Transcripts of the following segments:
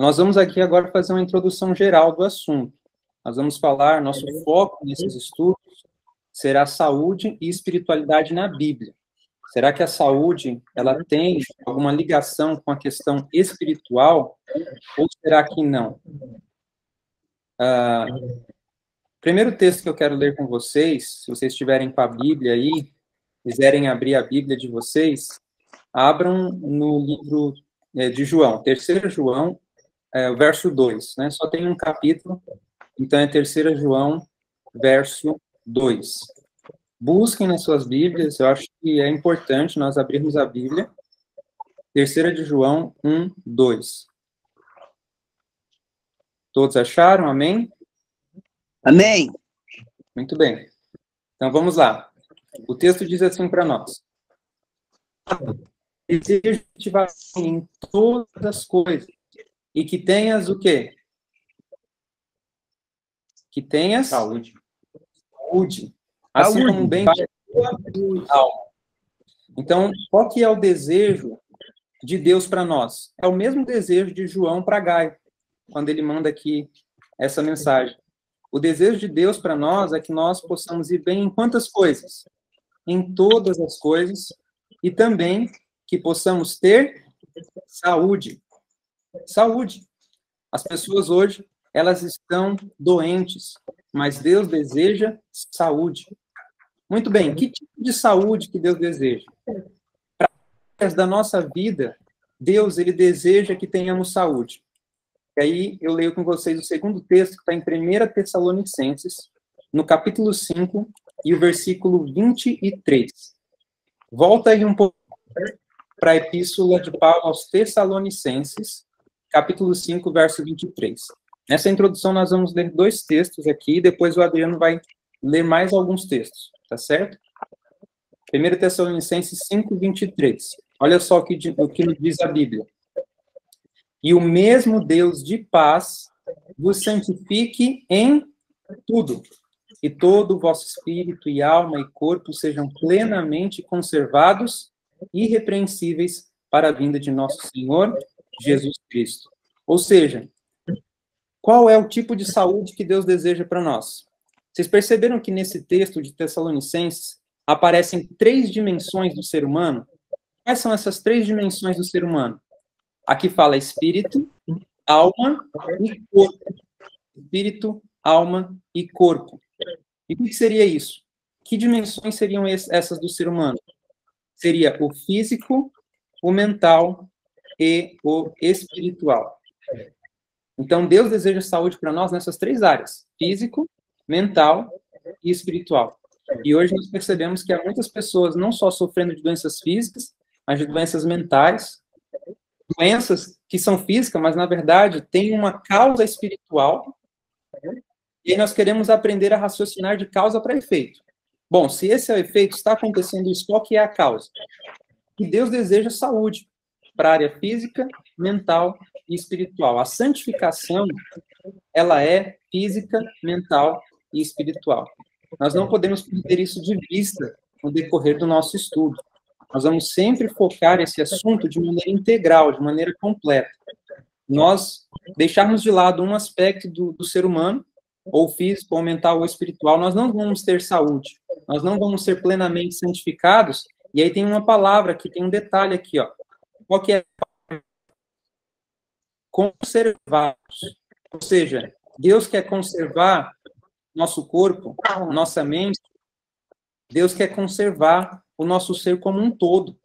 Nós vamos aqui agora fazer uma introdução geral do assunto. Nós vamos falar, nosso foco nesses estudos será saúde e espiritualidade na Bíblia. Será que a saúde, ela tem alguma ligação com a questão espiritual, ou será que não? Primeiro texto que eu quero ler com vocês, se vocês estiverem com a Bíblia aí, quiserem abrir a Bíblia de vocês, abram no livro de João, 3 João, o verso 2, né? Só tem um capítulo, então é 3 João, verso 2. Busquem nas suas Bíblias, eu acho que é importante nós abrirmos a Bíblia. 3 de João, 1, 2. Todos acharam? Amém? Amém. Muito bem. Então, vamos lá. O texto diz assim para nós. Desejo que te vá em todas as coisas e que tenhas o quê? Que tenhas Saúde. Saúde. Assim Saúde. como bem alma. Então, qual que é o desejo de Deus para nós? É o mesmo desejo de João para Gaio, quando ele manda aqui essa mensagem. O desejo de Deus para nós é que nós possamos ir bem em quantas coisas? Em todas as coisas, e também que possamos ter saúde. Saúde. As pessoas hoje, elas estão doentes, mas Deus deseja saúde. Muito bem, que tipo de saúde que Deus deseja? Para as da nossa vida, Deus, ele deseja que tenhamos saúde. E aí eu leio com vocês o segundo texto, que está em 1 Tessalonicenses, no capítulo 5, e o versículo 23. Volta aí um pouco para a epístola de Paulo aos Tessalonicenses, capítulo 5, verso 23. Nessa introdução nós vamos ler 2 textos aqui, e depois o Adriano vai ler mais alguns textos, tá certo? 1 Tessalonicenses 5, 23. Olha só o que nos diz a Bíblia. E o mesmo Deus de paz vos santifique em tudo, e todo o vosso espírito e alma e corpo sejam plenamente conservados e irrepreensíveis para a vinda de nosso Senhor Jesus Cristo. Ou seja, qual é o tipo de saúde que Deus deseja para nós? Vocês perceberam que nesse texto de Tessalonicenses aparecem 3 dimensões do ser humano? Quais são essas 3 dimensões do ser humano? Aqui fala espírito, alma e corpo. Espírito, alma e corpo. E o que seria isso? Que dimensões seriam essas do ser humano? Seria o físico, o mental e o espiritual. Então, Deus deseja saúde para nós nessas 3 áreas: físico, mental e espiritual. E hoje nós percebemos que há muitas pessoas não só sofrendo de doenças físicas, mas de doenças mentais, doenças que são físicas, mas na verdade têm uma causa espiritual, e aí nós queremos aprender a raciocinar de causa para efeito. Bom, se esse é o efeito, está acontecendo isso, qual que é a causa? E Deus deseja saúde para a área física, mental e espiritual. A santificação, ela é física, mental e espiritual. Nós não podemos perder isso de vista no decorrer do nosso estudo. Nós vamos sempre focar esse assunto de maneira integral, de maneira completa. Nós deixarmos de lado um aspecto do ser humano, ou físico, ou mental, ou espiritual, nós não vamos ter saúde. Nós não vamos ser plenamente santificados. E aí tem uma palavra que tem um detalhe aqui, ó. Qual que é? Conservados. Ou seja, Deus quer conservar nosso corpo, nossa mente. Deus quer conservar o nosso ser como um todo.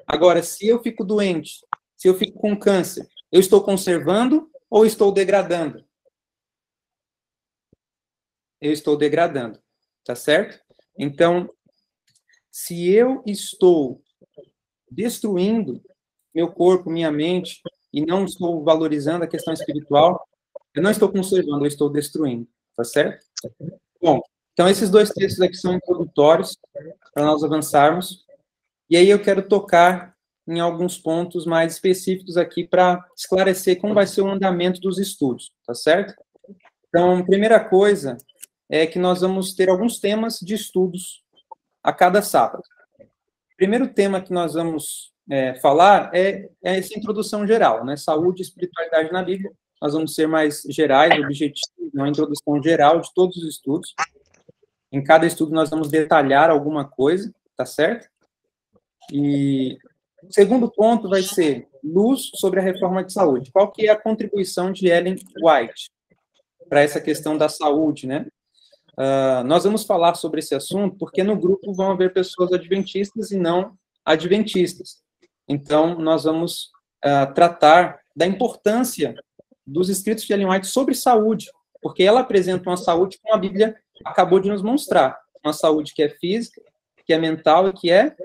Agora, se eu fico doente, se eu fico com câncer, eu estou conservando ou estou degradando? Eu estou degradando, tá certo? Então, se eu estou destruindo meu corpo, minha mente, e não estou valorizando a questão espiritual, eu não estou conservando, eu estou destruindo, tá certo? Bom, então esses 2 textos aqui são introdutórios para nós avançarmos, e aí eu quero tocar em alguns pontos mais específicos aqui para esclarecer como vai ser o andamento dos estudos, tá certo? Então, a primeira coisa é que nós vamos ter alguns temas de estudos a cada sábado. O primeiro tema que nós vamos falar é essa introdução geral, né? Saúde e espiritualidade na Bíblia. Nós vamos ser mais gerais, objetivos, uma introdução geral de todos os estudos. Em cada estudo nós vamos detalhar alguma coisa, tá certo? E o segundo ponto vai ser luz sobre a reforma de saúde. Qual que é a contribuição de Ellen White para essa questão da saúde, né? Nós vamos falar sobre esse assunto porque no grupo vão haver pessoas adventistas e não adventistas. Então, nós vamos tratar da importância dos escritos de Ellen White sobre saúde, porque ela apresenta uma saúde como a Bíblia acabou de nos mostrar, uma saúde que é física, que é mental e que é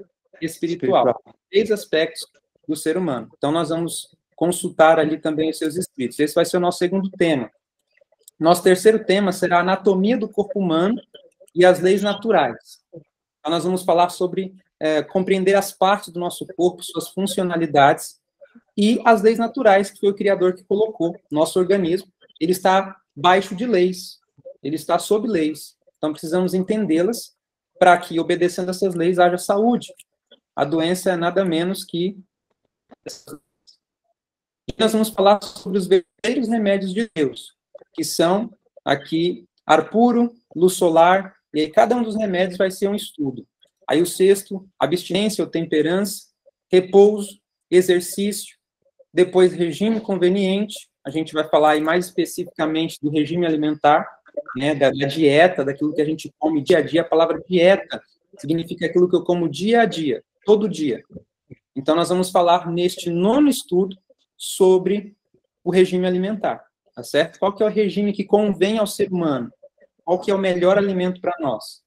espiritual. 3 aspectos do ser humano. Então, nós vamos consultar ali também os seus escritos. Esse vai ser o nosso segundo tema. Nosso terceiro tema será a anatomia do corpo humano e as leis naturais. Então, nós vamos falar sobre compreender as partes do nosso corpo, suas funcionalidades e as leis naturais, que foi o Criador que colocou. Nosso organismo, ele está abaixo de leis, ele está sob leis. Então, precisamos entendê-las para que, obedecendo essas leis, haja saúde. A doença é nada menos que... E nós vamos falar sobre os verdadeiros remédios de Deus, que são, aqui, ar puro, luz solar, e aí cada um dos remédios vai ser um estudo. Aí o sexto, abstinência ou temperança, repouso, exercício, depois regime conveniente, a gente vai falar aí mais especificamente do regime alimentar, né, da dieta, daquilo que a gente come dia a dia. A palavra dieta significa aquilo que eu como dia a dia, todo dia. Então, nós vamos falar neste 9º estudo sobre o regime alimentar, tá certo? Qual que é o regime que convém ao ser humano? Qual que é o melhor alimento para nós?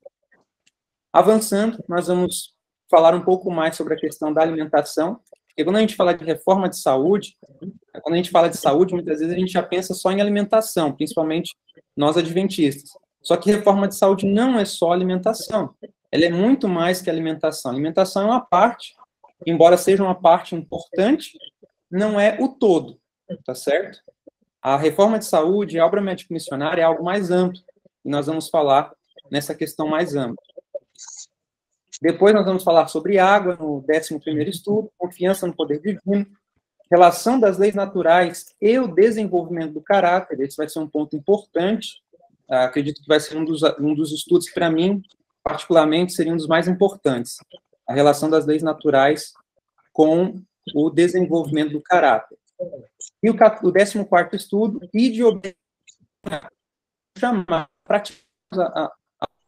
Avançando, nós vamos falar um pouco mais sobre a questão da alimentação, porque quando a gente fala de reforma de saúde, quando a gente fala de saúde, muitas vezes a gente já pensa só em alimentação, principalmente nós adventistas. Só que reforma de saúde não é só alimentação, ela é muito mais que alimentação. Alimentação é uma parte, embora seja uma parte importante, não é o todo, tá certo? A reforma de saúde, a obra médico-missionária é algo mais amplo, e nós vamos falar nessa questão mais ampla. Depois nós vamos falar sobre água, no 11º estudo, confiança no poder divino, relação das leis naturais e o desenvolvimento do caráter. Esse vai ser um ponto importante, acredito que vai ser um dos estudos que, para mim, particularmente, seria um dos mais importantes, a relação das leis naturais com o desenvolvimento do caráter. E o 14º estudo, e de chamar, praticar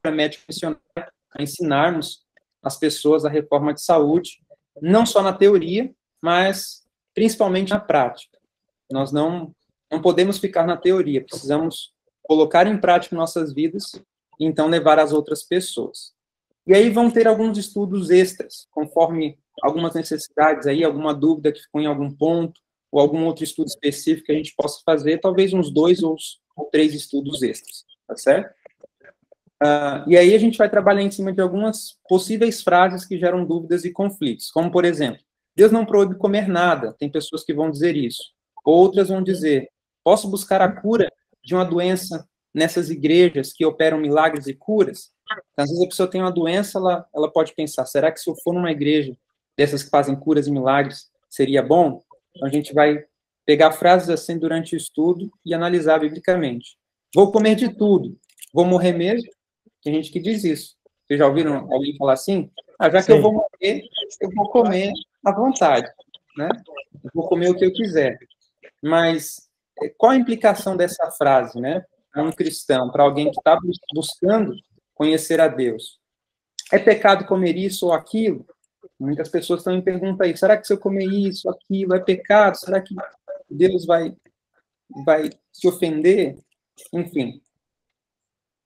a médica missionária, a ensinarmos as pessoas a reforma de saúde, não só na teoria, mas principalmente na prática. Nós não podemos ficar na teoria, precisamos colocar em prática em nossas vidas e então levar às outras pessoas. E aí vão ter alguns estudos extras, conforme algumas necessidades aí, alguma dúvida que ficou em algum ponto, ou algum outro estudo específico que a gente possa fazer, talvez uns 2 ou 3 estudos extras, tá certo? E aí a gente vai trabalhar em cima de algumas possíveis frases que geram dúvidas e conflitos, como, por exemplo, Deus não proíbe comer nada, tem pessoas que vão dizer isso. Outras vão dizer, posso buscar a cura de uma doença nessas igrejas que operam milagres e curas? Então, às vezes a pessoa tem uma doença, ela pode pensar, será que se eu for numa igreja dessas que fazem curas e milagres, seria bom? Então, a gente vai pegar frases assim durante o estudo e analisar biblicamente. Vou comer de tudo, vou morrer mesmo? Tem gente que diz isso. Vocês já ouviram alguém falar assim? Já que eu vou morrer, eu vou comer à vontade, né? Eu vou comer o que eu quiser. Mas qual a implicação dessa frase, né? Para um cristão, para alguém que está buscando conhecer a Deus. É pecado comer isso ou aquilo? Muitas pessoas também perguntam aí, será que se eu comer isso, aquilo, é pecado? Será que Deus vai se ofender? Enfim.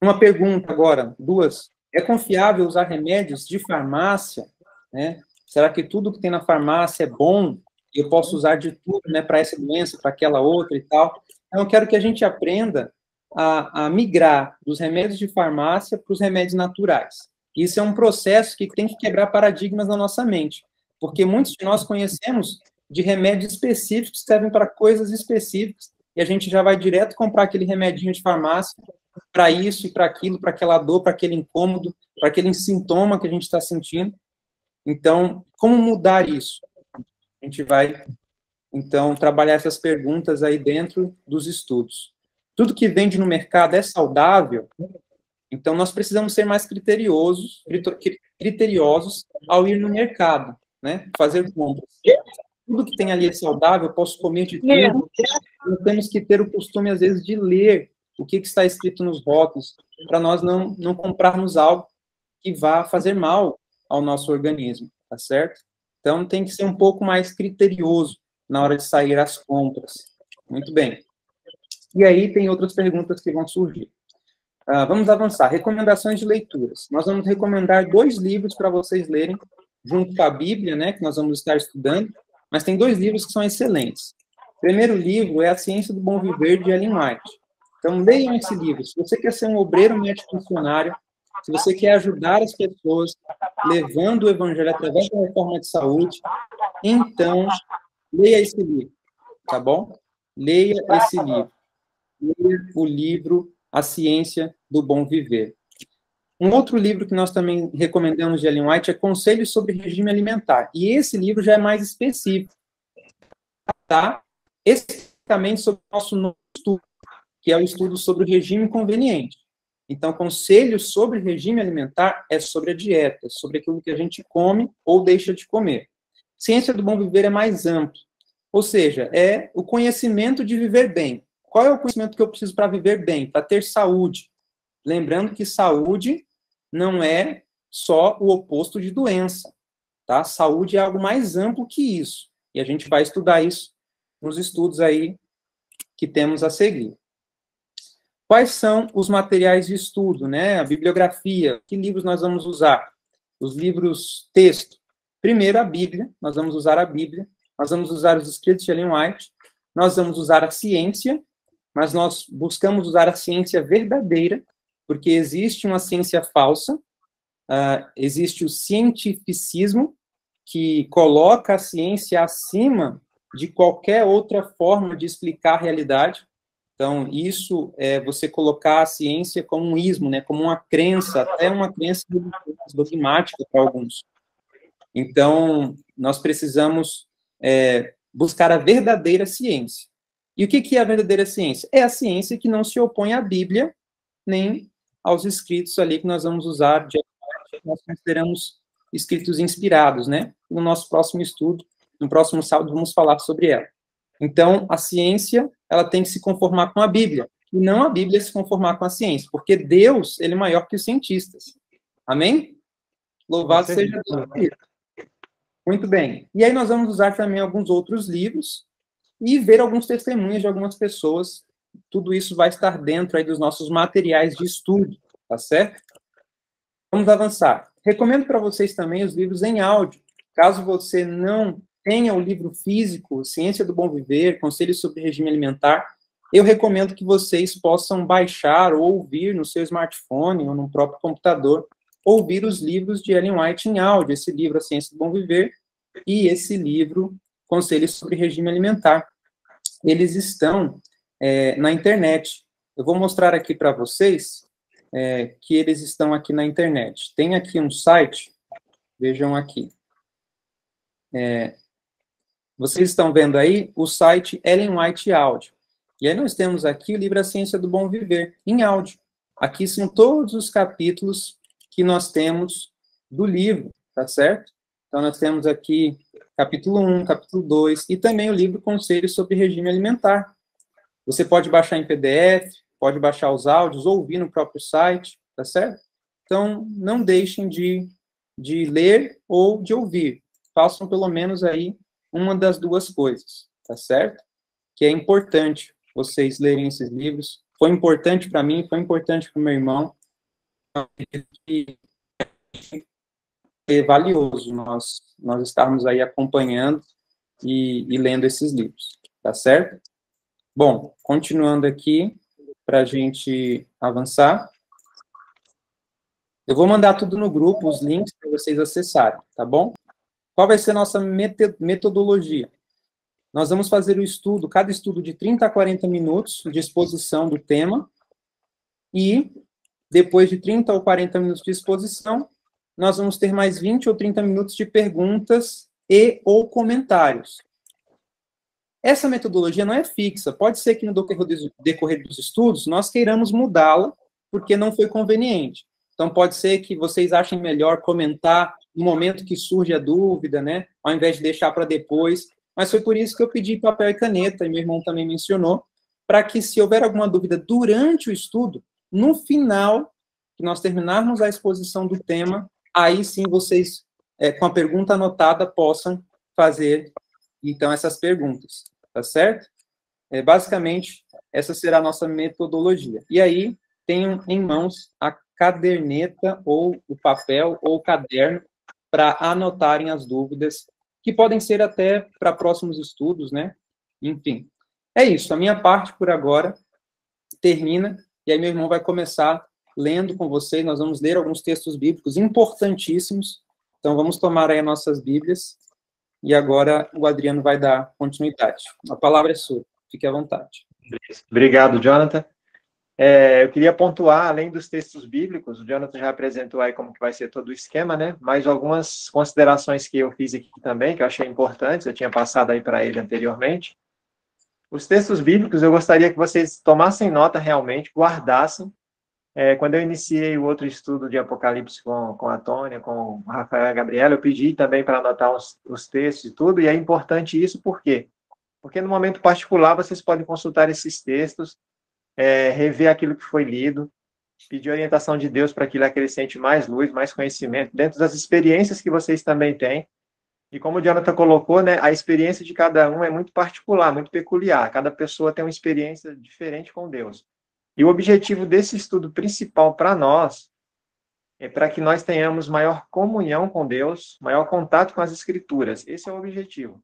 Uma pergunta agora, 2. É confiável usar remédios de farmácia? Né? Será que tudo que tem na farmácia é bom? Eu posso usar de tudo, né, para essa doença, para aquela outra e tal? Então, eu quero que a gente aprenda a migrar dos remédios de farmácia para os remédios naturais. Isso é um processo que tem que quebrar paradigmas na nossa mente, porque muitos de nós conhecemos de remédios específicos que servem para coisas específicas, e a gente já vai direto comprar aquele remedinho de farmácia para isso e para aquilo, para aquela dor, para aquele incômodo, para aquele sintoma que a gente está sentindo. Então, como mudar isso? A gente vai, então, trabalhar essas perguntas aí dentro dos estudos. Tudo que vende no mercado é saudável? Então, nós precisamos ser mais criteriosos ao ir no mercado, né? Fazer compras. Tudo que tem ali é saudável, eu posso comer de tudo. Nós temos que ter o costume, às vezes, de ler o que está escrito nos rótulos, para nós não comprarmos algo que vá fazer mal ao nosso organismo, tá certo? Então, tem que ser um pouco mais criterioso na hora de sair às compras. Muito bem. E aí, tem outras perguntas que vão surgir. Vamos avançar. Recomendações de leituras. Nós vamos recomendar 2 livros para vocês lerem, junto com a Bíblia, né, que nós vamos estar estudando, mas tem 2 livros que são excelentes. O primeiro livro é A Ciência do Bom Viver, de Ellen White. Então, leiam esse livro. Se você quer ser um obreiro médico missionário, se você quer ajudar as pessoas levando o evangelho através da reforma de saúde, então, leia esse livro, tá bom? Leia esse livro. Leia o livro A Ciência do Bom Viver. Um outro livro que nós também recomendamos de Ellen White é Conselhos sobre Regime Alimentar. E esse livro já é mais específico, tá? Especificamente sobre o nosso novo estudo, que é o estudo sobre o regime conveniente. Então, Conselhos sobre Regime Alimentar é sobre a dieta, sobre aquilo que a gente come ou deixa de comer. Ciência do Bom Viver é mais amplo, ou seja, é o conhecimento de viver bem. Qual é o conhecimento que eu preciso para viver bem, para ter saúde? Lembrando que saúde não é só o oposto de doença, tá? Saúde é algo mais amplo que isso. E a gente vai estudar isso nos estudos aí que temos a seguir. Quais são os materiais de estudo, né? A bibliografia, que livros nós vamos usar? Os livros texto. Primeiro, a Bíblia, nós vamos usar a Bíblia, nós vamos usar os escritos de Ellen White, nós vamos usar a ciência, mas nós buscamos usar a ciência verdadeira, porque existe uma ciência falsa, existe o cientificismo, que coloca a ciência acima de qualquer outra forma de explicar a realidade. Então, isso é você colocar a ciência como um ismo, né, como uma crença, até uma crença dogmática para alguns. Então, nós precisamos buscar a verdadeira ciência. E o que é a verdadeira ciência? É a ciência que não se opõe à Bíblia, nem aos escritos ali que nós vamos usar, nós consideramos escritos inspirados, né? No nosso próximo estudo, no próximo sábado, vamos falar sobre ela. Então, a ciência, ela tem que se conformar com a Bíblia, e não a Bíblia se conformar com a ciência, porque Deus, ele é maior que os cientistas. Amém? Louvado seja Deus. Muito bem. E aí nós vamos usar também alguns outros livros e ver alguns testemunhos de algumas pessoas. Tudo isso vai estar dentro aí dos nossos materiais de estudo, tá certo? Vamos avançar. Recomendo para vocês também os livros em áudio. Caso você não tenha o livro físico, Ciência do Bom Viver, Conselhos sobre Regime Alimentar, eu recomendo que vocês possam baixar ou ouvir no seu smartphone ou no próprio computador, ouvir os livros de Ellen White em áudio, esse livro A Ciência do Bom Viver e esse livro Conselhos sobre Regime Alimentar. Eles estão na internet. Eu vou mostrar aqui para vocês que eles estão aqui na internet. Tem aqui um site, vejam aqui. Vocês estão vendo aí o site Ellen White Áudio. E aí nós temos aqui o livro A Ciência do Bom Viver, em áudio. Aqui são todos os capítulos que nós temos do livro, tá certo? Então, nós temos aqui capítulo 1, capítulo 2, e também o livro Conselhos sobre Regime Alimentar. Você pode baixar em PDF, pode baixar os áudios, ouvir no próprio site, tá certo? Então, não deixem de ler ou de ouvir. Façam pelo menos aí uma das duas coisas, tá certo? Que é importante vocês lerem esses livros. Foi importante para mim, foi importante para o meu irmão. É valioso nós estarmos aí acompanhando e lendo esses livros, tá certo? Bom, continuando aqui, para a gente avançar. Eu vou mandar tudo no grupo, os links para vocês acessarem, tá bom? Qual vai ser a nossa metodologia? Nós vamos fazer o estudo, cada estudo de 30 a 40 minutos de exposição do tema, e depois de 30 ou 40 minutos de exposição, nós vamos ter mais 20 ou 30 minutos de perguntas e ou comentários. Essa metodologia não é fixa. Pode ser que no decorrer dos estudos nós queiramos mudá-la porque não foi conveniente. Então, pode ser que vocês achem melhor comentar no momento que surge a dúvida, né? Ao invés de deixar para depois. Mas foi por isso que eu pedi papel e caneta, e meu irmão também mencionou, para que, se houver alguma dúvida durante o estudo, no final, que nós terminarmos a exposição do tema, aí sim vocês, com a pergunta anotada, possam fazer, então, essas perguntas, tá certo? Basicamente, essa será a nossa metodologia. E aí, tenham em mãos a caderneta, ou o papel, ou o caderno, para anotarem as dúvidas, que podem ser até para próximos estudos, né? Enfim, é isso. A minha parte, por agora, termina, e aí meu irmão vai começar lendo com vocês. Nós vamos ler alguns textos bíblicos importantíssimos. Então, vamos tomar aí as nossas Bíblias, e agora o Adriano vai dar continuidade. A palavra é sua. Fique à vontade. Obrigado, Jonathan. Eu queria pontuar, além dos textos bíblicos, o Jonathan já apresentou aí como que vai ser todo o esquema, né? Mas algumas considerações que eu fiz aqui também, que eu achei importantes, eu tinha passado aí para ele anteriormente. Os textos bíblicos, eu gostaria que vocês tomassem nota realmente, guardassem. Quando eu iniciei o outro estudo de Apocalipse com a Tônia, com o Rafael e a Gabriela, eu pedi também para anotar os textos e tudo, e é importante isso, por quê? Porque no momento particular vocês podem consultar esses textos, rever aquilo que foi lido, pedir orientação de Deus para que Ele acrescente mais luz, mais conhecimento, dentro das experiências que vocês também têm. E como o Jonathan colocou, né, a experiência de cada um é muito particular, muito peculiar. Cada pessoa tem uma experiência diferente com Deus. E o objetivo desse estudo principal para nós é para que nós tenhamos maior comunhão com Deus, maior contato com as Escrituras. Esse é o objetivo.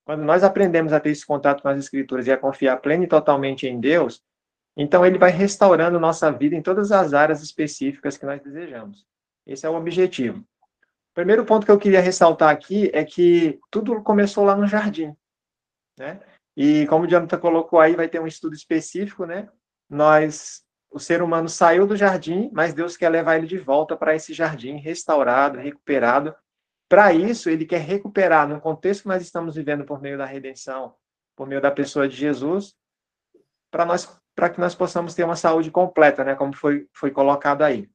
Quando nós aprendemos a ter esse contato com as Escrituras e a confiar pleno e totalmente em Deus, então ele vai restaurando nossa vida em todas as áreas específicas que nós desejamos. Esse é o objetivo. O primeiro ponto que eu queria ressaltar aqui é que tudo começou lá no jardim, né? E como o Jonathan colocou aí, vai ter um estudo específico, né? O ser humano saiu do jardim, mas Deus quer levar ele de volta para esse jardim restaurado, recuperado. Para isso, ele quer recuperar, no contexto que nós estamos vivendo por meio da redenção, por meio da pessoa de Jesus, para que nós possamos ter uma saúde completa, né? Como foi colocado aí.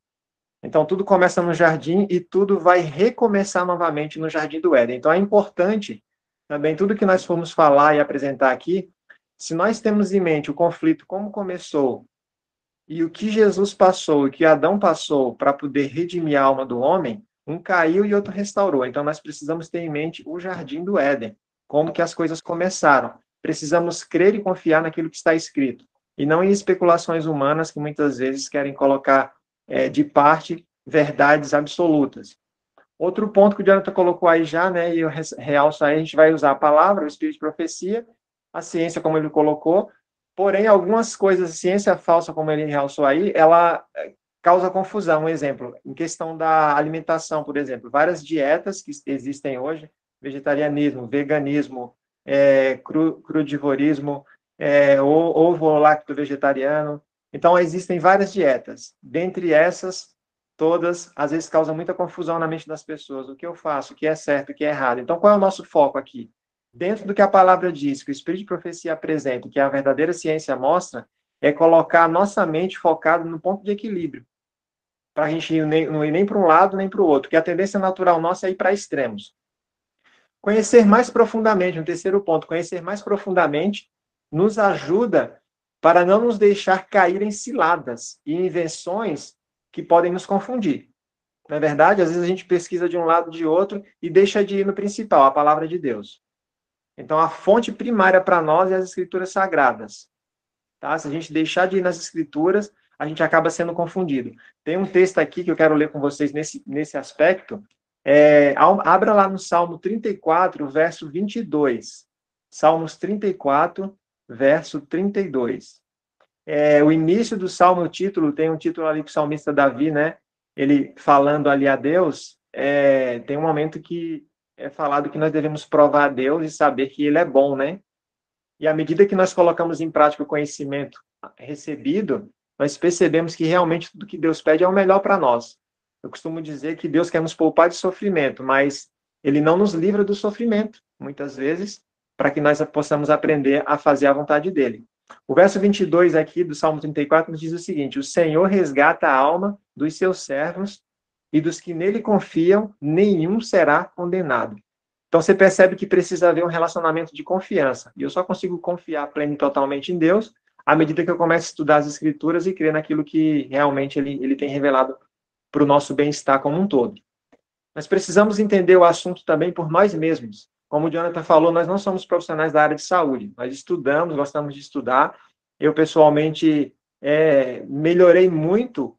Então, tudo começa no jardim e tudo vai recomeçar novamente no Jardim do Éden. Então, é importante também, tudo que nós formos falar e apresentar aqui, se nós temos em mente o conflito, como começou, e o que Jesus passou, e o que Adão passou para poder redimir a alma do homem, um caiu e outro restaurou. Então, nós precisamos ter em mente o Jardim do Éden, como que as coisas começaram. Precisamos crer e confiar naquilo que está escrito, e não em especulações humanas que muitas vezes querem colocar de parte verdades absolutas. Outro ponto que o Jonathan colocou aí já, né, e eu realço aí, a gente vai usar a palavra, o espírito de profecia, a ciência, como ele colocou, porém, algumas coisas, a ciência falsa, como ele realçou aí, ela causa confusão. Um exemplo, em questão da alimentação, por exemplo, várias dietas que existem hoje, vegetarianismo, veganismo, crudivorismo, ovo-lacto-vegetariano. Então, existem várias dietas. Dentre essas, todas, às vezes, causam muita confusão na mente das pessoas. O que eu faço? O que é certo? O que é errado? Então, qual é o nosso foco aqui? Dentro do que a palavra diz, que o Espírito de Profecia apresenta, que a verdadeira ciência mostra, é colocar a nossa mente focada no ponto de equilíbrio, para a gente não ir nem para um lado, nem para o outro, porque a tendência natural nossa é ir para extremos. Conhecer mais profundamente, um terceiro ponto, conhecer mais profundamente nos ajuda para não nos deixar cair em ciladas e invenções que podem nos confundir. Não é verdade? Às vezes a gente pesquisa de um lado de outro e deixa de ir no principal, a palavra de Deus. Então, a fonte primária para nós é as Escrituras Sagradas. Tá? Se a gente deixar de ir nas Escrituras, a gente acaba sendo confundido. Tem um texto aqui que eu quero ler com vocês nesse aspecto. Abra lá no Salmo 34, verso 22. Salmos 34, verso 32. O início do Salmo, o título, tem um título ali que o salmista Davi, né? Ele falando ali a Deus, tem um momento que é falado que nós devemos provar a Deus e saber que Ele é bom, né? E à medida que nós colocamos em prática o conhecimento recebido, nós percebemos que realmente tudo que Deus pede é o melhor para nós. Eu costumo dizer que Deus quer nos poupar de sofrimento, mas ele não nos livra do sofrimento, muitas vezes, para que nós possamos aprender a fazer a vontade dele. O verso 22 aqui do Salmo 34 nos diz o seguinte: o Senhor resgata a alma dos seus servos e dos que nele confiam, nenhum será condenado. Então você percebe que precisa haver um relacionamento de confiança. E eu só consigo confiar pleno e totalmente em Deus à medida que eu começo a estudar as Escrituras e crer naquilo que realmente ele tem revelado para o nosso bem-estar como um todo. Nós precisamos entender o assunto também por nós mesmos. Como o Jonathan falou, nós não somos profissionais da área de saúde. Nós estudamos, gostamos de estudar. Eu, pessoalmente, melhorei muito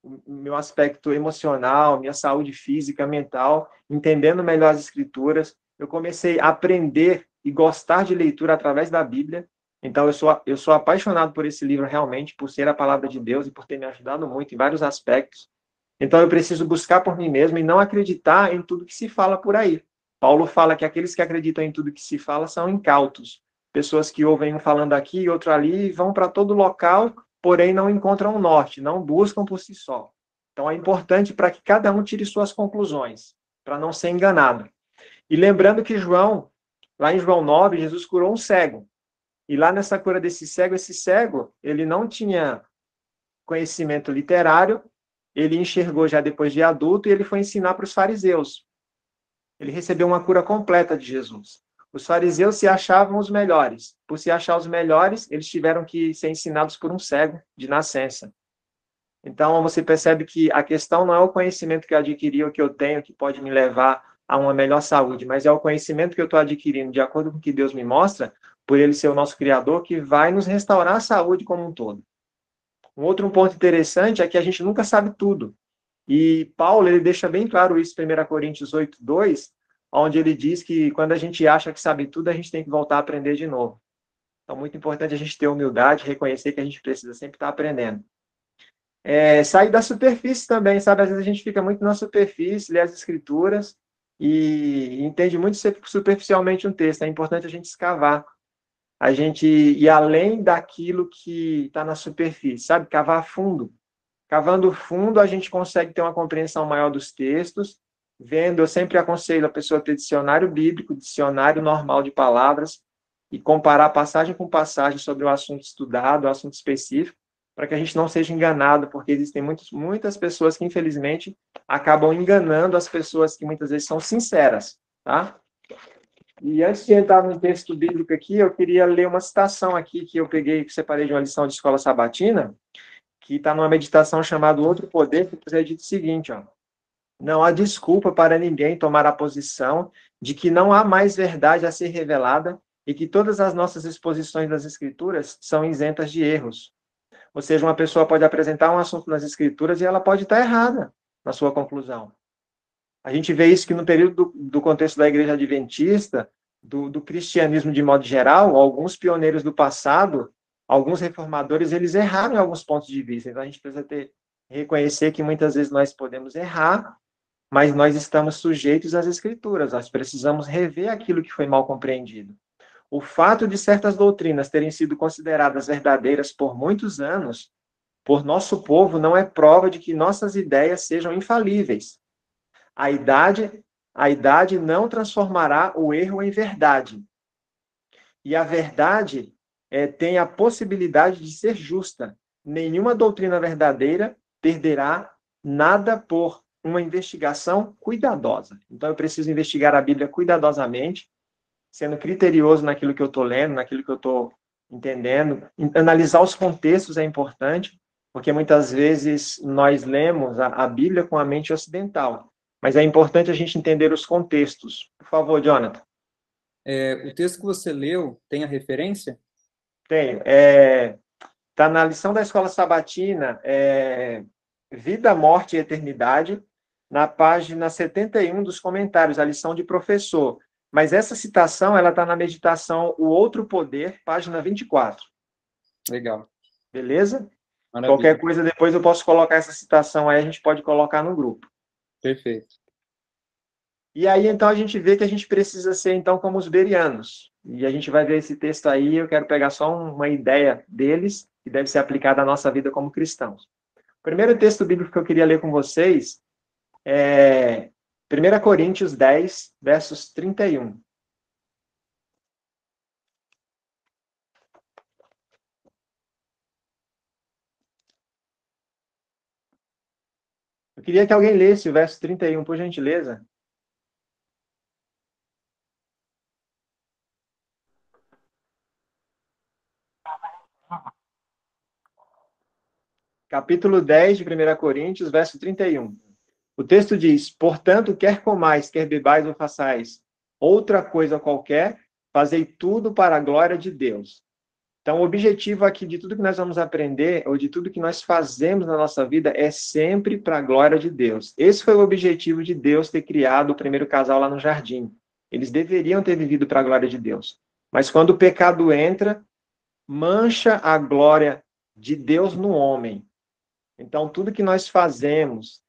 o meu aspecto emocional, minha saúde física, mental, entendendo melhor as Escrituras. Eu comecei a aprender e gostar de leitura através da Bíblia. Então, eu sou apaixonado por esse livro realmente, por ser a palavra de Deus e por ter me ajudado muito em vários aspectos. Então, eu preciso buscar por mim mesmo e não acreditar em tudo que se fala por aí. Paulo fala que aqueles que acreditam em tudo que se fala são incautos. Pessoas que ouvem um falando aqui e outro ali, vão para todo local, porém não encontram o norte, não buscam por si só. Então, é importante para que cada um tire suas conclusões, para não ser enganado. E lembrando que lá em João 9, Jesus curou um cego. E lá nessa cura desse cego, esse cego, ele não tinha conhecimento literário, ele enxergou já depois de adulto e ele foi ensinar para os fariseus. Ele recebeu uma cura completa de Jesus. Os fariseus se achavam os melhores. Por se achar os melhores, eles tiveram que ser ensinados por um cego de nascença. Então, você percebe que a questão não é o conhecimento que eu adquiri ou que eu tenho que pode me levar a uma melhor saúde, mas é o conhecimento que eu estou adquirindo de acordo com o que Deus me mostra, por ele ser o nosso Criador, que vai nos restaurar a saúde como um todo. Um outro ponto interessante é que a gente nunca sabe tudo. E Paulo, ele deixa bem claro isso em 1 Coríntios 8:2, onde ele diz que quando a gente acha que sabe tudo, a gente tem que voltar a aprender de novo. Então, muito importante a gente ter humildade, reconhecer que a gente precisa sempre estar aprendendo. Sair da superfície também, sabe? Às vezes a gente fica muito na superfície, lê as escrituras e entende muito superficialmente um texto. É importante a gente escavar, a gente ir além daquilo que está na superfície, sabe? Cavar fundo. Cavando fundo, a gente consegue ter uma compreensão maior dos textos. Eu sempre aconselho a pessoa a ter dicionário bíblico, dicionário normal de palavras, e comparar passagem com passagem sobre o assunto estudado, o assunto específico, para que a gente não seja enganado, porque existem muitas pessoas que, infelizmente, acabam enganando as pessoas que muitas vezes são sinceras, tá? E antes de entrar no texto bíblico aqui, eu queria ler uma citação aqui que eu peguei, que separei de uma lição de escola sabatina, que está numa meditação chamada Outro Poder, que é dito o seguinte, ó: não há desculpa para ninguém tomar a posição de que não há mais verdade a ser revelada e que todas as nossas exposições das Escrituras são isentas de erros. Ou seja, uma pessoa pode apresentar um assunto nas Escrituras e ela pode estar errada na sua conclusão. A gente vê isso que no período do contexto da Igreja Adventista, do cristianismo de modo geral, alguns pioneiros do passado, alguns reformadores, eles erraram em alguns pontos de vista. Então, a gente precisa reconhecer que muitas vezes nós podemos errar, mas nós estamos sujeitos às Escrituras. Nós precisamos rever aquilo que foi mal compreendido. O fato de certas doutrinas terem sido consideradas verdadeiras por muitos anos, por nosso povo, não é prova de que nossas ideias sejam infalíveis. A idade não transformará o erro em verdade. E a verdade tem a possibilidade de ser justa. Nenhuma doutrina verdadeira perderá nada por uma investigação cuidadosa. Então, eu preciso investigar a Bíblia cuidadosamente, sendo criterioso naquilo que eu estou lendo, naquilo que eu estou entendendo. Analisar os contextos é importante, porque muitas vezes nós lemos a Bíblia com a mente ocidental. Mas é importante a gente entender os contextos. Por favor, Jonathan. O texto que você leu tem a referência? Tenho. Está na lição da escola sabatina, Vida, Morte e Eternidade, na página 71 dos comentários, a lição de professor. Mas essa citação, ela está na meditação O Outro Poder, página 24. Legal. Beleza? Maravilha. Qualquer coisa, depois eu posso colocar essa citação aí, a gente pode colocar no grupo. Perfeito. E aí, então, a gente vê que a gente precisa ser, então, como os bereanos. E a gente vai ver esse texto aí, eu quero pegar só uma ideia deles, que deve ser aplicada à nossa vida como cristãos. O primeiro texto bíblico que eu queria ler com vocês é 1 Coríntios 10, versos 31. Eu queria que alguém lesse o verso 31, por gentileza. Capítulo 10 de 1 Coríntios, verso 31. O texto diz: portanto, quer comais, quer bebais ou façais outra coisa qualquer, fazei tudo para a glória de Deus. Então, o objetivo aqui de tudo que nós vamos aprender, ou de tudo que nós fazemos na nossa vida, é sempre para a glória de Deus. Esse foi o objetivo de Deus ter criado o primeiro casal lá no jardim. Eles deveriam ter vivido para a glória de Deus. Mas quando o pecado entra, mancha a glória de Deus no homem. Então, tudo que nós fazemos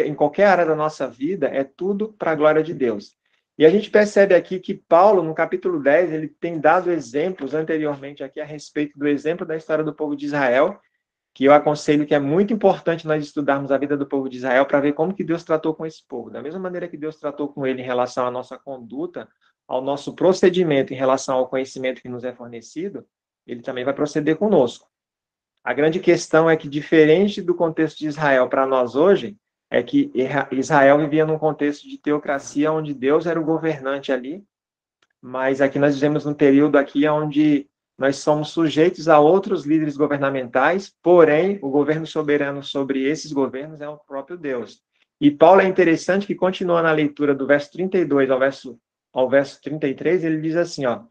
em qualquer área da nossa vida é tudo para a glória de Deus. E a gente percebe aqui que Paulo, no capítulo 10, ele tem dado exemplos anteriormente aqui a respeito do exemplo da história do povo de Israel, que eu aconselho que é muito importante nós estudarmos a vida do povo de Israel para ver como que Deus tratou com esse povo. Da mesma maneira que Deus tratou com ele em relação à nossa conduta, ao nosso procedimento em relação ao conhecimento que nos é fornecido, ele também vai proceder conosco. A grande questão é que, diferente do contexto de Israel para nós hoje, é que Israel vivia num contexto de teocracia, onde Deus era o governante ali, mas aqui nós vivemos num período aqui onde nós somos sujeitos a outros líderes governamentais, porém, o governo soberano sobre esses governos é o próprio Deus. E Paulo é interessante que continua na leitura do verso 32 ao verso 33, ele diz assim, ó: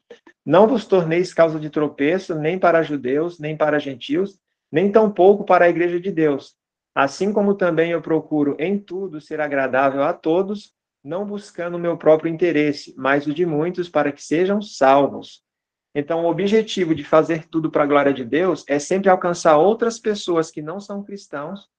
não vos torneis causa de tropeço, nem para judeus, nem para gentios, nem tampouco para a igreja de Deus. Assim como também eu procuro em tudo ser agradável a todos, não buscando o meu próprio interesse, mas o de muitos para que sejam salvos. Então, o objetivo de fazer tudo para a glória de Deus é sempre alcançar outras pessoas que não são cristãos,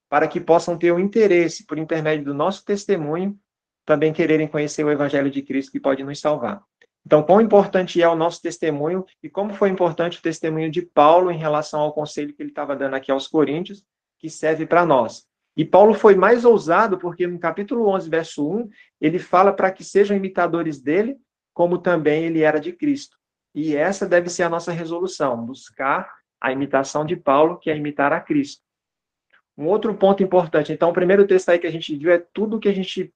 para que possam ter o interesse, por intermédio do nosso testemunho, também quererem conhecer o Evangelho de Cristo que pode nos salvar. Então, quão importante é o nosso testemunho e como foi importante o testemunho de Paulo em relação ao conselho que ele estava dando aqui aos Coríntios, que serve para nós. E Paulo foi mais ousado porque no capítulo 11, verso 1, ele fala para que sejam imitadores dele, como também ele era de Cristo. E essa deve ser a nossa resolução, buscar a imitação de Paulo, que é imitar a Cristo. Um outro ponto importante, então, o primeiro texto aí que a gente viu é tudo que a gente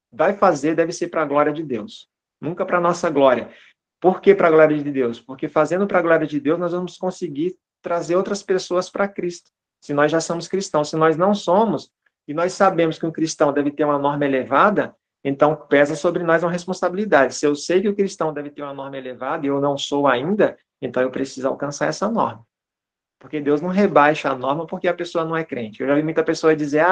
vai fazer deve ser para a glória de Deus, nunca para a nossa glória. Por que para a glória de Deus? Porque fazendo para a glória de Deus, nós vamos conseguir trazer outras pessoas para Cristo, se nós já somos cristãos. Se nós não somos, e nós sabemos que um cristão deve ter uma norma elevada, então pesa sobre nós uma responsabilidade. Se eu sei que o cristão deve ter uma norma elevada e eu não sou ainda, então eu preciso alcançar essa norma. Porque Deus não rebaixa a norma porque a pessoa não é crente. Eu já vi muita pessoa dizer,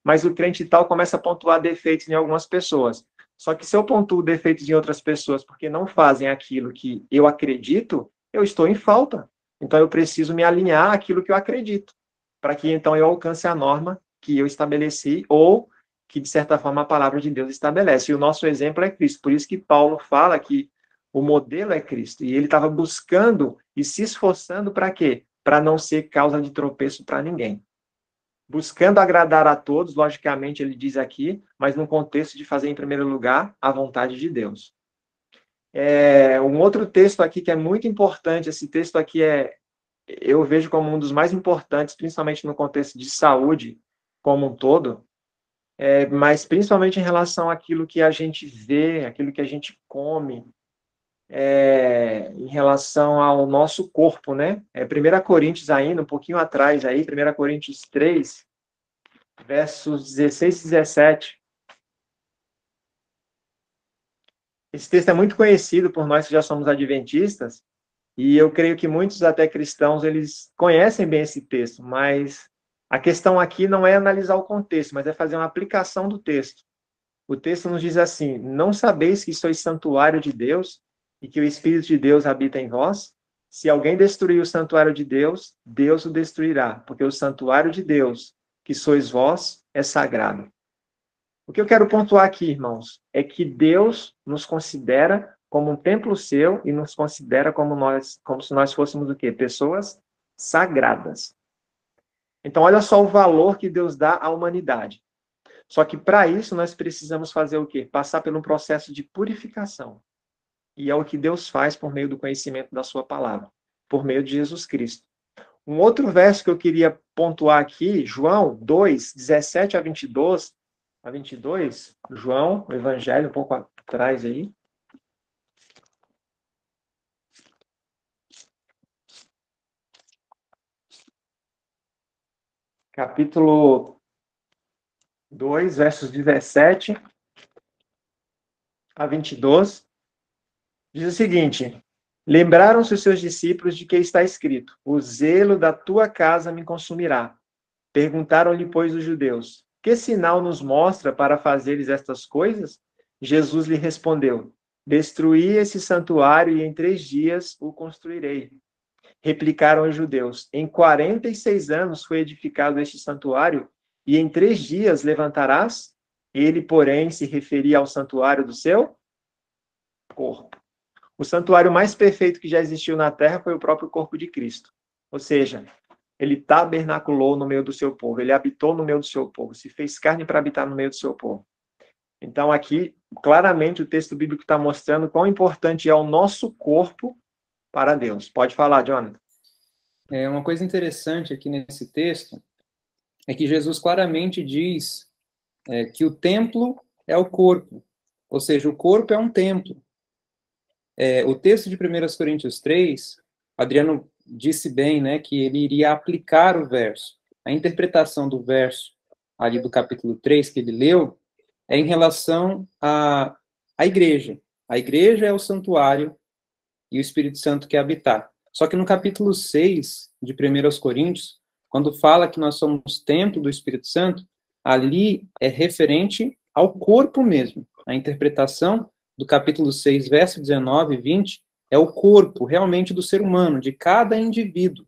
mas o crente tal começa a pontuar defeitos em algumas pessoas. Só que se eu pontuo defeitos em outras pessoas porque não fazem aquilo que eu acredito, eu estou em falta. Então eu preciso me alinhar àquilo que eu acredito, para que então eu alcance a norma que eu estabeleci ou que, de certa forma, a palavra de Deus estabelece. E o nosso exemplo é Cristo. Por isso que Paulo fala que o modelo é Cristo. E ele estava buscando e se esforçando para quê? Para não ser causa de tropeço para ninguém. Buscando agradar a todos, logicamente ele diz aqui, mas no contexto de fazer em primeiro lugar a vontade de Deus. Um outro texto aqui que é muito importante, esse texto aqui eu vejo como um dos mais importantes, principalmente no contexto de saúde como um todo, mas principalmente em relação àquilo que a gente vê, aquilo que a gente come, em relação ao nosso corpo, né? 1 Coríntios ainda, um pouquinho atrás aí, 1 Coríntios 3, versos 16 e 17. Esse texto é muito conhecido por nós que já somos adventistas, e eu creio que muitos até cristãos, eles conhecem bem esse texto, mas a questão aqui não é analisar o contexto, mas é fazer uma aplicação do texto. O texto nos diz assim: não sabeis que sois santuário de Deus e que o Espírito de Deus habita em vós? Se alguém destruir o santuário de Deus, Deus o destruirá, porque o santuário de Deus, que sois vós, é sagrado. O que eu quero pontuar aqui, irmãos, é que Deus nos considera como um templo seu e nos considera como se nós fôssemos o quê? Pessoas sagradas. Então, olha só o valor que Deus dá à humanidade. Só que para isso nós precisamos fazer o quê? Passar por um processo de purificação. E é o que Deus faz por meio do conhecimento da sua palavra, por meio de Jesus Cristo. Um outro verso que eu queria pontuar aqui, João 2, 17 a 22, João, o Evangelho, um pouco atrás aí. Capítulo 2, versos 17 a 22, diz o seguinte: lembraram-se os seus discípulos de que está escrito: o zelo da tua casa me consumirá. Perguntaram-lhe, pois, os judeus: que sinal nos mostra para fazeres estas coisas? Jesus lhe respondeu: destruí esse santuário e em 3 dias o construirei. Replicaram os judeus: em 46 anos foi edificado este santuário e em 3 dias levantarás? Ele, porém, se referia ao santuário do seu corpo. O santuário mais perfeito que já existiu na terra foi o próprio corpo de Cristo. Ou seja, ele tabernaculou no meio do seu povo, ele habitou no meio do seu povo, se fez carne para habitar no meio do seu povo. Então, aqui, claramente, o texto bíblico está mostrando quão importante é o nosso corpo para Deus. Pode falar, Jonathan. Uma coisa interessante aqui nesse texto é que Jesus claramente diz que o templo é o corpo, ou seja, o corpo é um templo. O texto de 1 Coríntios 3, Adriano disse bem, né, que ele iria aplicar o verso. A interpretação do verso ali do capítulo 3 que ele leu é em relação à igreja. A igreja é o santuário e o Espírito Santo quer habitar. Só que no capítulo 6 de 1 Coríntios, quando fala que nós somos templo do Espírito Santo, ali é referente ao corpo mesmo. A interpretação do capítulo 6, verso 19 e 20, é o corpo realmente do ser humano, de cada indivíduo.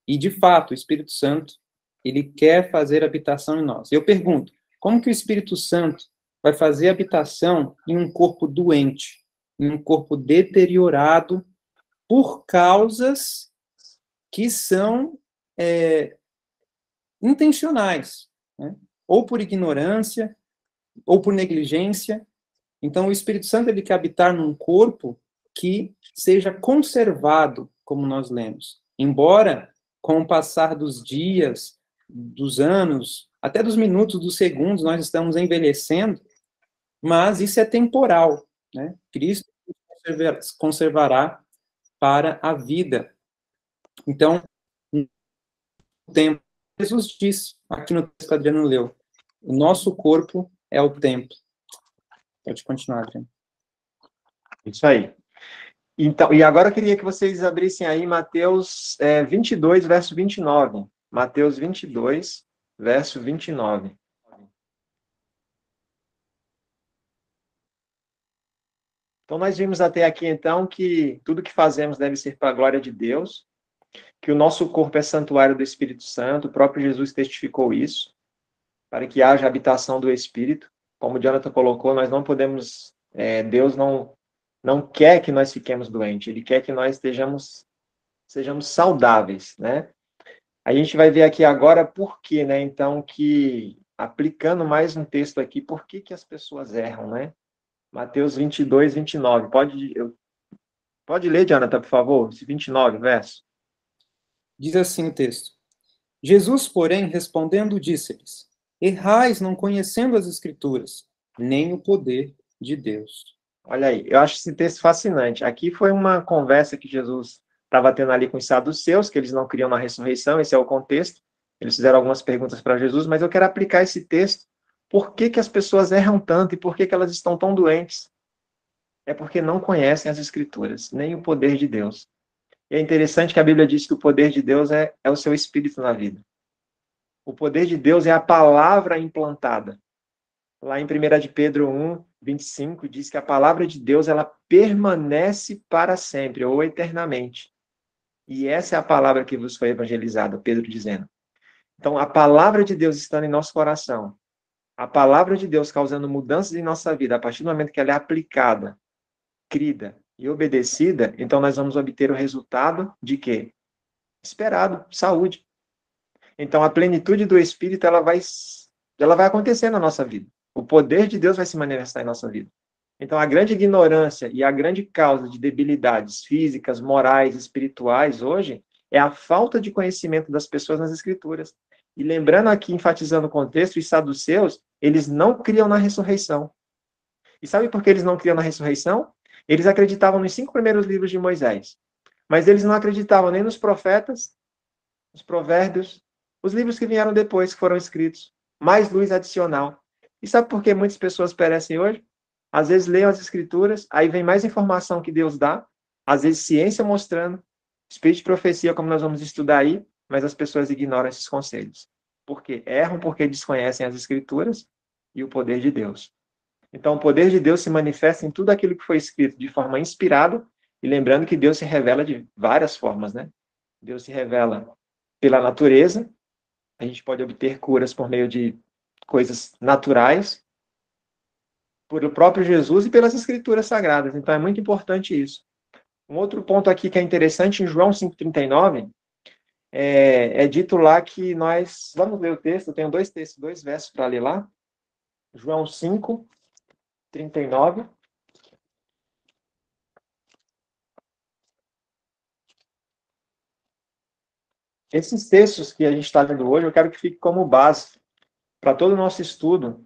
E, de fato, o Espírito Santo, ele quer fazer habitação em nós. Eu pergunto, como que o Espírito Santo vai fazer habitação em um corpo doente, em um corpo deteriorado, por causas que são intencionais, né? Ou por ignorância, ou por negligência. Então, o Espírito Santo ele quer habitar num corpo que seja conservado, como nós lemos. Embora, com o passar dos dias, dos anos, até dos minutos, dos segundos, nós estamos envelhecendo, mas isso é temporal, né? Cristo conservará para a vida. Então, o templo, Jesus disse, aqui no texto que Adriano leu, o nosso corpo é o templo. Pode continuar, Adriano. Isso aí. Então, e agora eu queria que vocês abrissem aí Mateus 22, verso 29. Mateus 22, verso 29. Então, nós vimos até aqui, então, que tudo que fazemos deve ser para a glória de Deus, que o nosso corpo é santuário do Espírito Santo, o próprio Jesus testificou isso, para que haja habitação do Espírito. Como o Jonathan colocou, nós não podemos, Deus não quer que nós fiquemos doentes, Ele quer que nós sejamos saudáveis, né? A gente vai ver aqui agora por quê, né? Então, que, aplicando mais um texto aqui, por que as pessoas erram, né? Mateus 22, 29. Pode ler, Jonathan, por favor, esse 29, verso. Diz assim o texto. Jesus, porém, respondendo, disse-lhes, errais não conhecendo as Escrituras, nem o poder de Deus. Olha aí, eu acho esse texto fascinante. Aqui foi uma conversa que Jesus estava tendo ali com os saduceus, que eles não criam na ressurreição, esse é o contexto. Eles fizeram algumas perguntas para Jesus, mas eu quero aplicar esse texto. Por que as pessoas erram tanto e por que elas estão tão doentes? É porque não conhecem as Escrituras, nem o poder de Deus. E é interessante que a Bíblia diz que o poder de Deus é o seu Espírito na vida. O poder de Deus é a palavra implantada. Lá em 1 de Pedro 1, 25, diz que a palavra de Deus ela permanece para sempre, ou eternamente. E essa é a palavra que vos foi evangelizada, Pedro dizendo. Então, a palavra de Deus estando em nosso coração, a palavra de Deus causando mudanças em nossa vida, a partir do momento que ela é aplicada, crida e obedecida, então nós vamos obter o resultado de quê? Esperado, saúde. Então, a plenitude do Espírito, ela vai ela vai acontecer na nossa vida. O poder de Deus vai se manifestar em nossa vida. Então, a grande ignorância e a grande causa de debilidades físicas, morais, espirituais hoje é a falta de conhecimento das pessoas nas Escrituras. E lembrando aqui, enfatizando o contexto, os saduceus, eles não criam na ressurreição. E sabe por que eles não criam na ressurreição? Eles acreditavam nos 5 primeiros livros de Moisés. Mas eles não acreditavam nem nos profetas, nos provérbios, os livros que vieram depois, que foram escritos. Mais luz adicional. E sabe por que muitas pessoas perecem hoje? Às vezes leem as escrituras, aí vem mais informação que Deus dá, às vezes ciência mostrando, espírito de profecia, como nós vamos estudar aí, mas as pessoas ignoram esses conselhos. Por quê? Erram porque desconhecem as escrituras e o poder de Deus. Então, o poder de Deus se manifesta em tudo aquilo que foi escrito de forma inspirada, e lembrando que Deus se revela de várias formas, né? Deus se revela pela natureza, a gente pode obter curas por meio de coisas naturais, por o próprio Jesus e pelas escrituras sagradas. Então, é muito importante isso. Um outro ponto aqui que é interessante, em João 5,39, é dito lá que nós... Vamos ler o texto, eu tenho 2 textos, 2 versos para ler lá. João 5,39. Esses textos que a gente está lendo hoje, eu quero que fique como base para todo o nosso estudo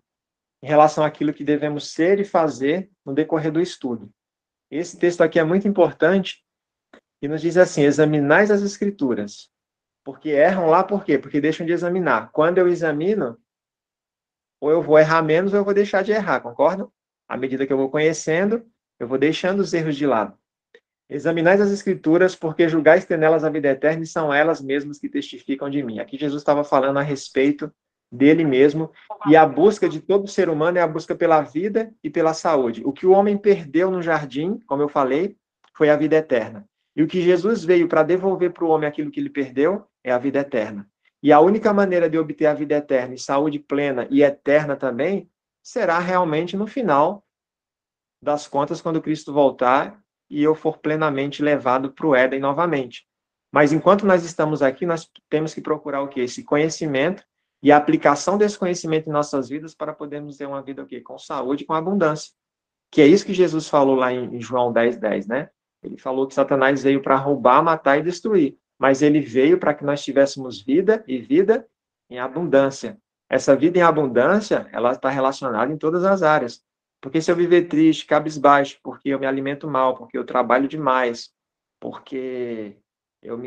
em relação àquilo que devemos ser e fazer no decorrer do estudo. Esse texto aqui é muito importante e nos diz assim: examinais as escrituras, porque erram lá por quê? Porque deixam de examinar. Quando eu examino, ou eu vou errar menos ou eu vou deixar de errar, concordam? À medida que eu vou conhecendo, eu vou deixando os erros de lado. Examinais as escrituras, porque julgais ter nelas a vida eterna e são elas mesmas que testificam de mim. Aqui Jesus estava falando a respeito dele mesmo, e a busca de todo ser humano é a busca pela vida e pela saúde. O que o homem perdeu no jardim, como eu falei, foi a vida eterna. E o que Jesus veio para devolver para o homem aquilo que ele perdeu é a vida eterna. E a única maneira de obter a vida eterna e saúde plena e eterna também será realmente no final das contas, quando Cristo voltar e eu for plenamente levado para o Éden novamente. Mas enquanto nós estamos aqui, nós temos que procurar o quê? Esse conhecimento e a aplicação desse conhecimento em nossas vidas para podermos ter uma vida o quê? Com saúde e com abundância. Que é isso que Jesus falou lá em João 10:10, né? Ele falou que Satanás veio para roubar, matar e destruir. Mas ele veio para que nós tivéssemos vida e vida em abundância. Essa vida em abundância, ela está relacionada em todas as áreas. Porque se eu viver triste, cabisbaixo, porque eu me alimento mal, porque eu trabalho demais, porque eu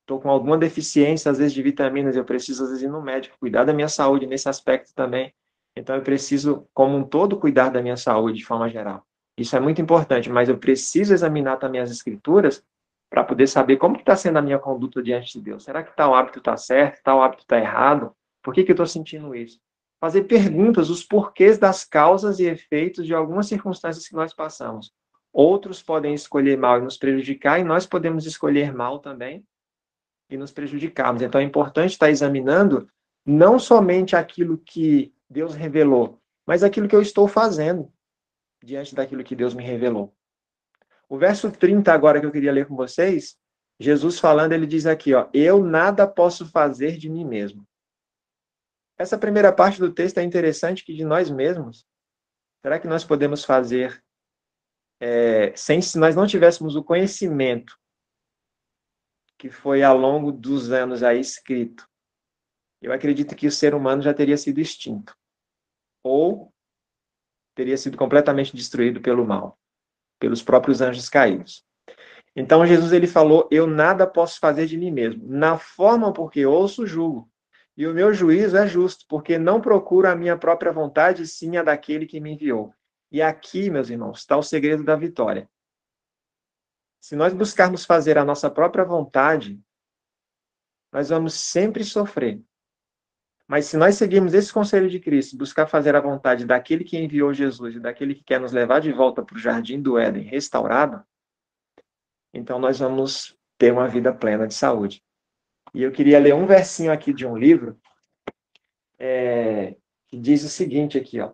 estou com alguma deficiência, às vezes, de vitaminas, eu preciso, às vezes, ir no médico, cuidar da minha saúde nesse aspecto também. Então, eu preciso, como um todo, cuidar da minha saúde de forma geral. Isso é muito importante, mas eu preciso examinar também as escrituras para poder saber como está sendo a minha conduta diante de Deus. Será que tal hábito está certo, tal hábito está errado? Por que eu estou sentindo isso? Fazer perguntas, os porquês das causas e efeitos de algumas circunstâncias que nós passamos. Outros podem escolher mal e nos prejudicar, e nós podemos escolher mal também e nos prejudicarmos. Então, é importante estar examinando não somente aquilo que Deus revelou, mas aquilo que eu estou fazendo diante daquilo que Deus me revelou. O verso 30 agora que eu queria ler com vocês, Jesus falando, ele diz aqui, ó, eu nada posso fazer de mim mesmo. Essa primeira parte do texto é interessante, que de nós mesmos, será que nós podemos fazer se nós não tivéssemos o conhecimento que foi ao longo dos anos aí escrito? Eu acredito que o ser humano já teria sido extinto, ou teria sido completamente destruído pelo mal, pelos próprios anjos caídos. Então Jesus ele falou, eu nada posso fazer de mim mesmo, na forma porque ouço, julgo. E o meu juízo é justo, porque não procuro a minha própria vontade, sim a daquele que me enviou. E aqui, meus irmãos, está o segredo da vitória. Se nós buscarmos fazer a nossa própria vontade, nós vamos sempre sofrer. Mas se nós seguirmos esse conselho de Cristo, buscar fazer a vontade daquele que enviou Jesus e daquele que quer nos levar de volta para o jardim do Éden restaurado, então nós vamos ter uma vida plena de saúde. E eu queria ler um versinho aqui de um livro que diz o seguinte aqui, ó,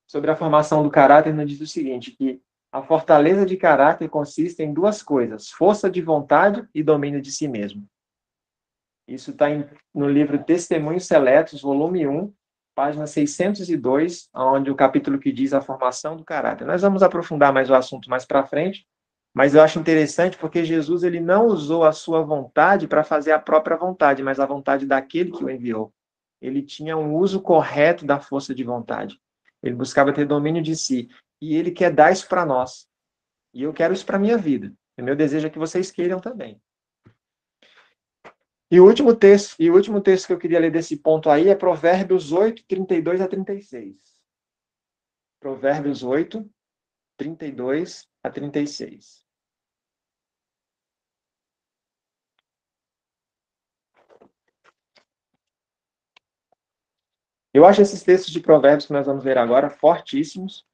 sobre a formação do caráter, nos diz o seguinte, que a fortaleza de caráter consiste em 2 coisas, força de vontade e domínio de si mesmo. Isso está no livro Testemunhos Seletos, volume 1, página 602, onde o capítulo que diz a formação do caráter. Nós vamos aprofundar mais o assunto mais para frente, mas eu acho interessante porque Jesus ele não usou a sua vontade para fazer a própria vontade, mas a vontade daquele que o enviou. Ele tinha um uso correto da força de vontade. Ele buscava ter domínio de si. E ele quer dar isso para nós. E eu quero isso para a minha vida. O meu desejo é que vocês queiram também. E o último texto que eu queria ler desse ponto aí é Provérbios 8, 32 a 36. Provérbios 8, 32 a 36. Eu acho esses textos de Provérbios que nós vamos ler agora fortíssimos.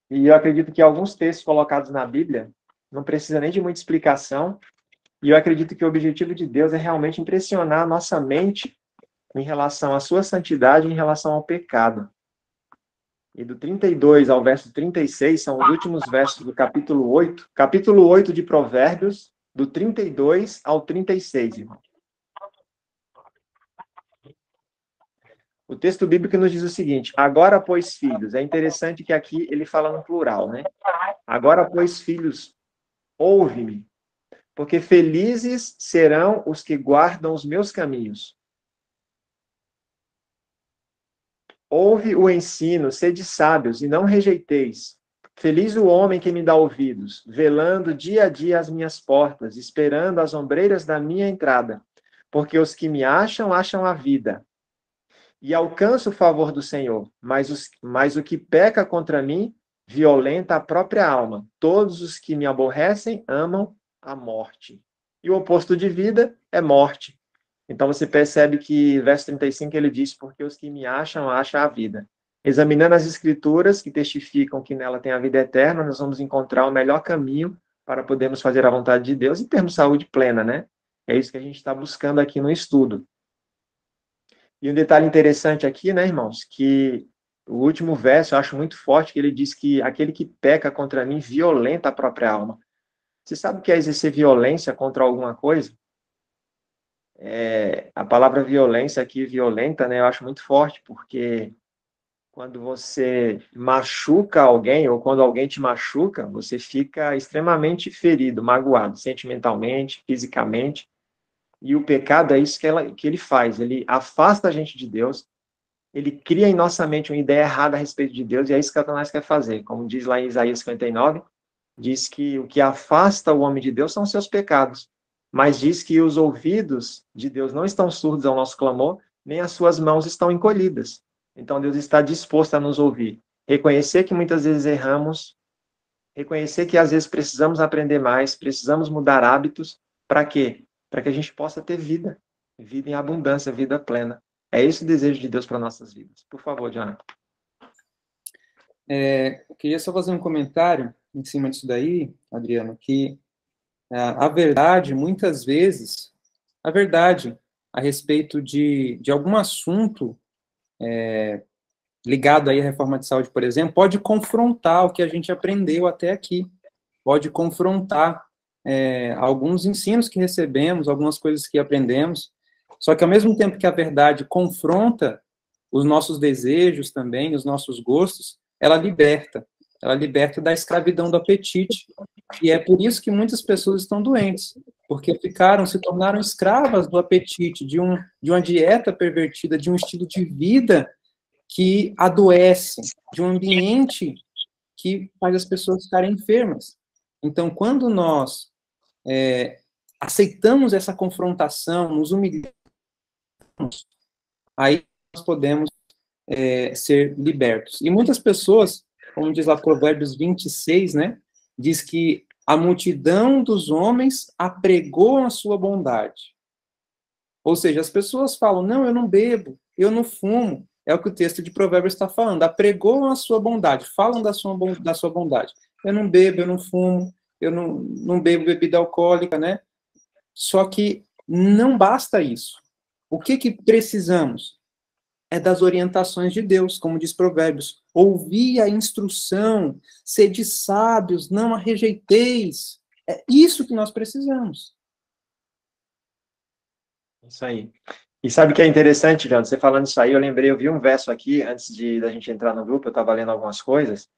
E eu acredito que alguns textos colocados na Bíblia não precisa nem de muita explicação. E eu acredito que o objetivo de Deus é realmente impressionar a nossa mente em relação à sua santidade, em relação ao pecado. E do 32 ao verso 36 são os últimos versos do capítulo 8. Capítulo 8 de Provérbios, do 32 ao 36, irmão. O texto bíblico nos diz o seguinte: agora, pois, filhos, é interessante que aqui ele fala no plural, né? Agora, pois, filhos, ouve-me, porque felizes serão os que guardam os meus caminhos. Ouve o ensino, sede sábios, e não rejeiteis. Feliz o homem que me dá ouvidos, velando dia a dia as minhas portas, esperando as ombreiras da minha entrada. Porque os que me acham, acham a vida. E alcanço o favor do Senhor. Mas o que peca contra mim, violenta a própria alma. Todos os que me aborrecem, amam a morte. E o oposto de vida é morte. Então você percebe que, verso 35, ele diz, porque os que me acham, acham a vida. Examinando as escrituras que testificam que nela tem a vida eterna, nós vamos encontrar o melhor caminho para podermos fazer a vontade de Deus e termos saúde plena, né? É isso que a gente está buscando aqui no estudo. E um detalhe interessante aqui, né, irmãos, que o último verso eu acho muito forte, que ele diz que aquele que peca contra mim violenta a própria alma. Você sabe o que é exercer violência contra alguma coisa? A palavra violência aqui, violenta, né, eu acho muito forte, porque quando você machuca alguém, ou quando alguém te machuca, você fica extremamente ferido, magoado, sentimentalmente, fisicamente. E o pecado é isso que ele faz, ele afasta a gente de Deus, ele cria em nossa mente uma ideia errada a respeito de Deus, e é isso que Satanás quer fazer. Como diz lá em Isaías 59, diz que o que afasta o homem de Deus são os seus pecados. Mas diz que os ouvidos de Deus não estão surdos ao nosso clamor, nem as suas mãos estão encolhidas. Então Deus está disposto a nos ouvir. Reconhecer que muitas vezes erramos, reconhecer que às vezes precisamos aprender mais, precisamos mudar hábitos. Para quê? Para que a gente possa ter vida. Vida em abundância, vida plena. É esse o desejo de Deus para nossas vidas. Por favor, Jonathan. Eu queria só fazer um comentário em cima disso daí, Adriano, que a verdade, muitas vezes, a verdade a respeito de algum assunto ligado aí à reforma de saúde, por exemplo, pode confrontar o que a gente aprendeu até aqui, pode confrontar alguns ensinos que recebemos, algumas coisas que aprendemos, só que ao mesmo tempo que a verdade confronta os nossos desejos também, os nossos gostos, ela liberta da escravidão do apetite, e é por isso que muitas pessoas estão doentes, porque se tornaram escravas do apetite, de uma dieta pervertida, de um estilo de vida que adoece, de um ambiente que faz as pessoas ficarem enfermas. Então, quando nós aceitamos essa confrontação, nos humilhamos, aí nós podemos ser libertos. E muitas pessoas, como diz lá Provérbios 26, né, diz que a multidão dos homens apregou a sua bondade. Ou seja, as pessoas falam, não, eu não bebo, eu não fumo. É o que o texto de Provérbios está falando. Apregou a sua bondade, falam da sua bondade. Eu não bebo, eu não fumo, eu não bebo bebida alcoólica, né? Só que não basta isso. O que precisamos? É das orientações de Deus, como diz Provérbios. Ouvi a instrução, sede sábios, não a rejeiteis. É isso que nós precisamos. Isso aí. E sabe o que é interessante, Leandro? Você falando isso aí, eu lembrei, eu vi um verso aqui, antes da gente entrar no grupo, eu estava lendo algumas coisas,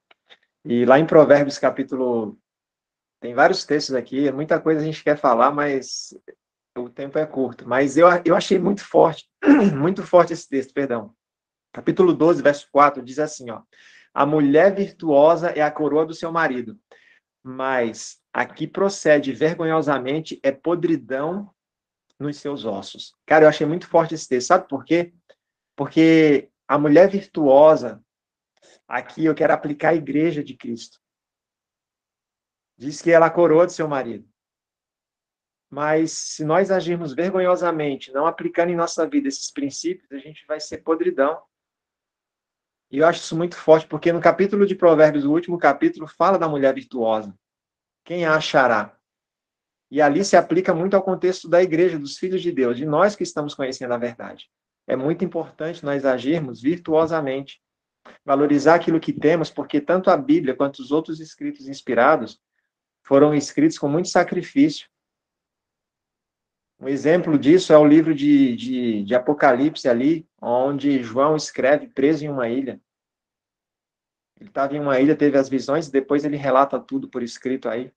e lá em Provérbios, capítulo... Tem vários textos aqui, muita coisa a gente quer falar, mas o tempo é curto. Mas eu achei muito forte, muito forte esse texto, perdão. Capítulo 12, verso 4, diz assim, ó. A mulher virtuosa é a coroa do seu marido, mas a que procede vergonhosamente é podridão nos seus ossos. Cara, eu achei muito forte esse texto. Sabe por quê? Porque a mulher virtuosa, aqui eu quero aplicar a igreja de Cristo. Diz que ela é a coroa do seu marido. Mas se nós agirmos vergonhosamente, não aplicando em nossa vida esses princípios, a gente vai ser podridão. E eu acho isso muito forte, porque no capítulo de Provérbios, o último capítulo, fala da mulher virtuosa. Quem a achará? E ali se aplica muito ao contexto da igreja, dos filhos de Deus, de nós que estamos conhecendo a verdade. É muito importante nós agirmos virtuosamente, valorizar aquilo que temos, porque tanto a Bíblia quanto os outros escritos inspirados foram escritos com muito sacrifício. Um exemplo disso é o livro de Apocalipse ali, onde João escreve preso em uma ilha. Ele estava em uma ilha, teve as visões, e depois ele relata tudo por escrito aí.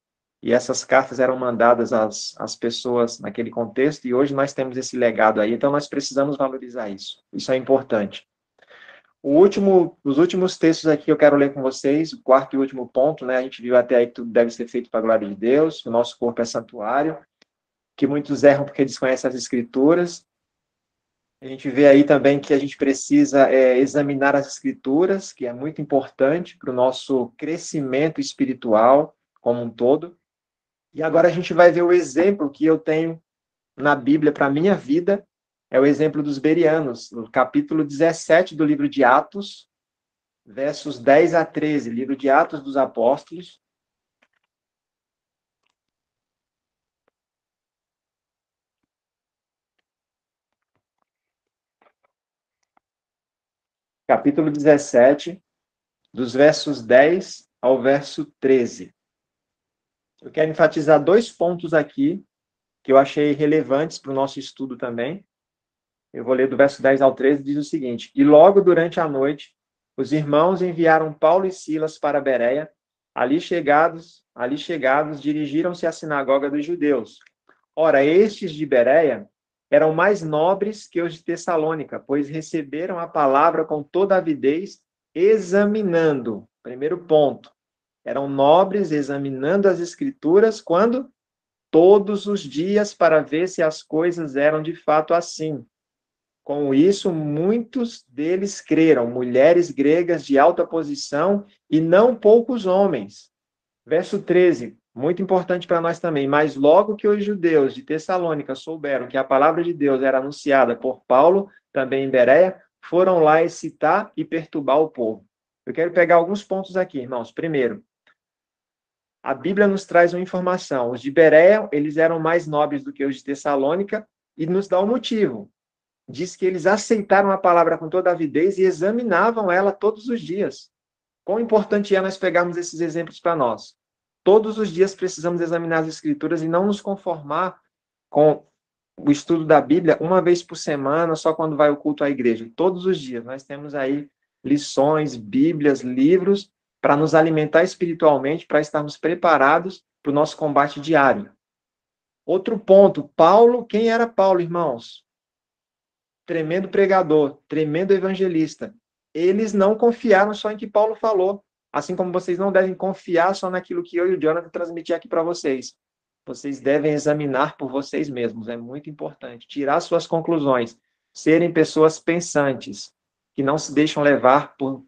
E essas cartas eram mandadas às pessoas naquele contexto, e hoje nós temos esse legado aí, então nós precisamos valorizar isso. Isso é importante. Os últimos textos aqui eu quero ler com vocês, o quarto e último ponto, né? A gente viu até aí que tudo deve ser feito para a glória de Deus, o nosso corpo é santuário, que muitos erram porque desconhecem as escrituras. A gente vê aí também que a gente precisa examinar as escrituras, que é muito importante para o nosso crescimento espiritual como um todo. E agora a gente vai ver o exemplo que eu tenho na Bíblia para a minha vida, é o exemplo dos bereanos, no capítulo 17 do livro de Atos, versos 10 a 13, livro de Atos dos Apóstolos. Capítulo 17, dos versos 10 ao verso 13. Eu quero enfatizar 2 pontos aqui, que eu achei relevantes para o nosso estudo também. Eu vou ler do verso 10 ao 13, diz o seguinte: E logo durante a noite, os irmãos enviaram Paulo e Silas para Bereia. Ali chegados, dirigiram-se à sinagoga dos judeus. Ora, estes de Bereia eram mais nobres que os de Tessalônica, pois receberam a palavra com toda avidez, examinando. Primeiro ponto. Eram nobres, examinando as escrituras, quando? Todos os dias, para ver se as coisas eram de fato assim. Com isso, muitos deles creram, mulheres gregas de alta posição e não poucos homens. Verso 13, muito importante para nós também. Mas logo que os judeus de Tessalônica souberam que a palavra de Deus era anunciada por Paulo, também em Bereia, foram lá excitar e perturbar o povo. Eu quero pegar alguns pontos aqui, irmãos. Primeiro, a Bíblia nos traz uma informação. Os de Bereia, eles eram mais nobres do que os de Tessalônica, e nos dá um motivo. Diz que eles aceitaram a palavra com toda avidez e examinavam ela todos os dias. Quão importante é nós pegarmos esses exemplos para nós. Todos os dias precisamos examinar as Escrituras e não nos conformar com o estudo da Bíblia uma vez por semana, só quando vai o culto à igreja. Todos os dias nós temos aí lições, Bíblias, livros, para nos alimentar espiritualmente, para estarmos preparados para o nosso combate diário. Outro ponto, Paulo, quem era Paulo, irmãos? Tremendo pregador, tremendo evangelista. Eles não confiaram só em que Paulo falou, assim como vocês não devem confiar só naquilo que eu e o Jonathan transmitir aqui para vocês. Vocês devem examinar por vocês mesmos, é muito importante. Tirar suas conclusões, serem pessoas pensantes, que não se deixam levar por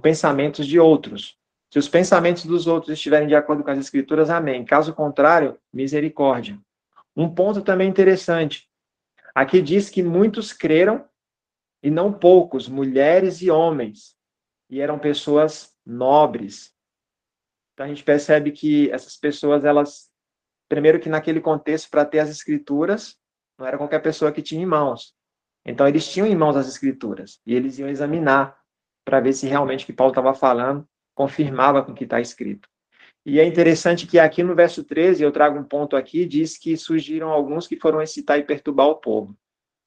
pensamentos de outros. Se os pensamentos dos outros estiverem de acordo com as Escrituras, amém. Caso contrário, misericórdia. Um ponto também interessante. Aqui diz que muitos creram, e não poucos, mulheres e homens, e eram pessoas nobres. Então a gente percebe que essas pessoas, elas, primeiro que naquele contexto, para ter as Escrituras, não era qualquer pessoa que tinha em mãos. Então eles tinham em mãos as Escrituras, e eles iam examinar, para ver se realmente o que Paulo estava falando confirmava com o que está escrito. E é interessante que aqui no verso 13, eu trago um ponto aqui, diz que surgiram alguns que foram excitar e perturbar o povo.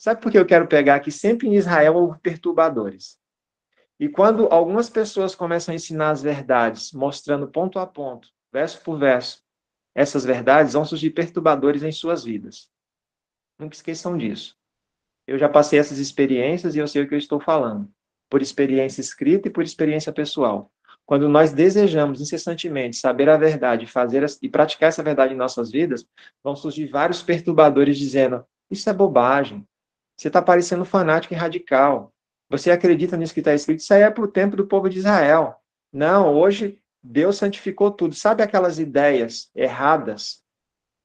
Sabe por que eu quero pegar aqui? Sempre em Israel houve perturbadores. E quando algumas pessoas começam a ensinar as verdades, mostrando ponto a ponto, verso por verso, essas verdades, vão surgir perturbadores em suas vidas. Nunca esqueçam disso. Eu já passei essas experiências e eu sei o que eu estou falando, por experiência escrita e por experiência pessoal. Quando nós desejamos incessantemente saber a verdade, fazer e praticar essa verdade em nossas vidas, vão surgir vários perturbadores dizendo: isso é bobagem, você está parecendo fanático e radical, você acredita nisso que está escrito, isso aí é para o tempo do povo de Israel. Não, hoje Deus santificou tudo. Sabe aquelas ideias erradas?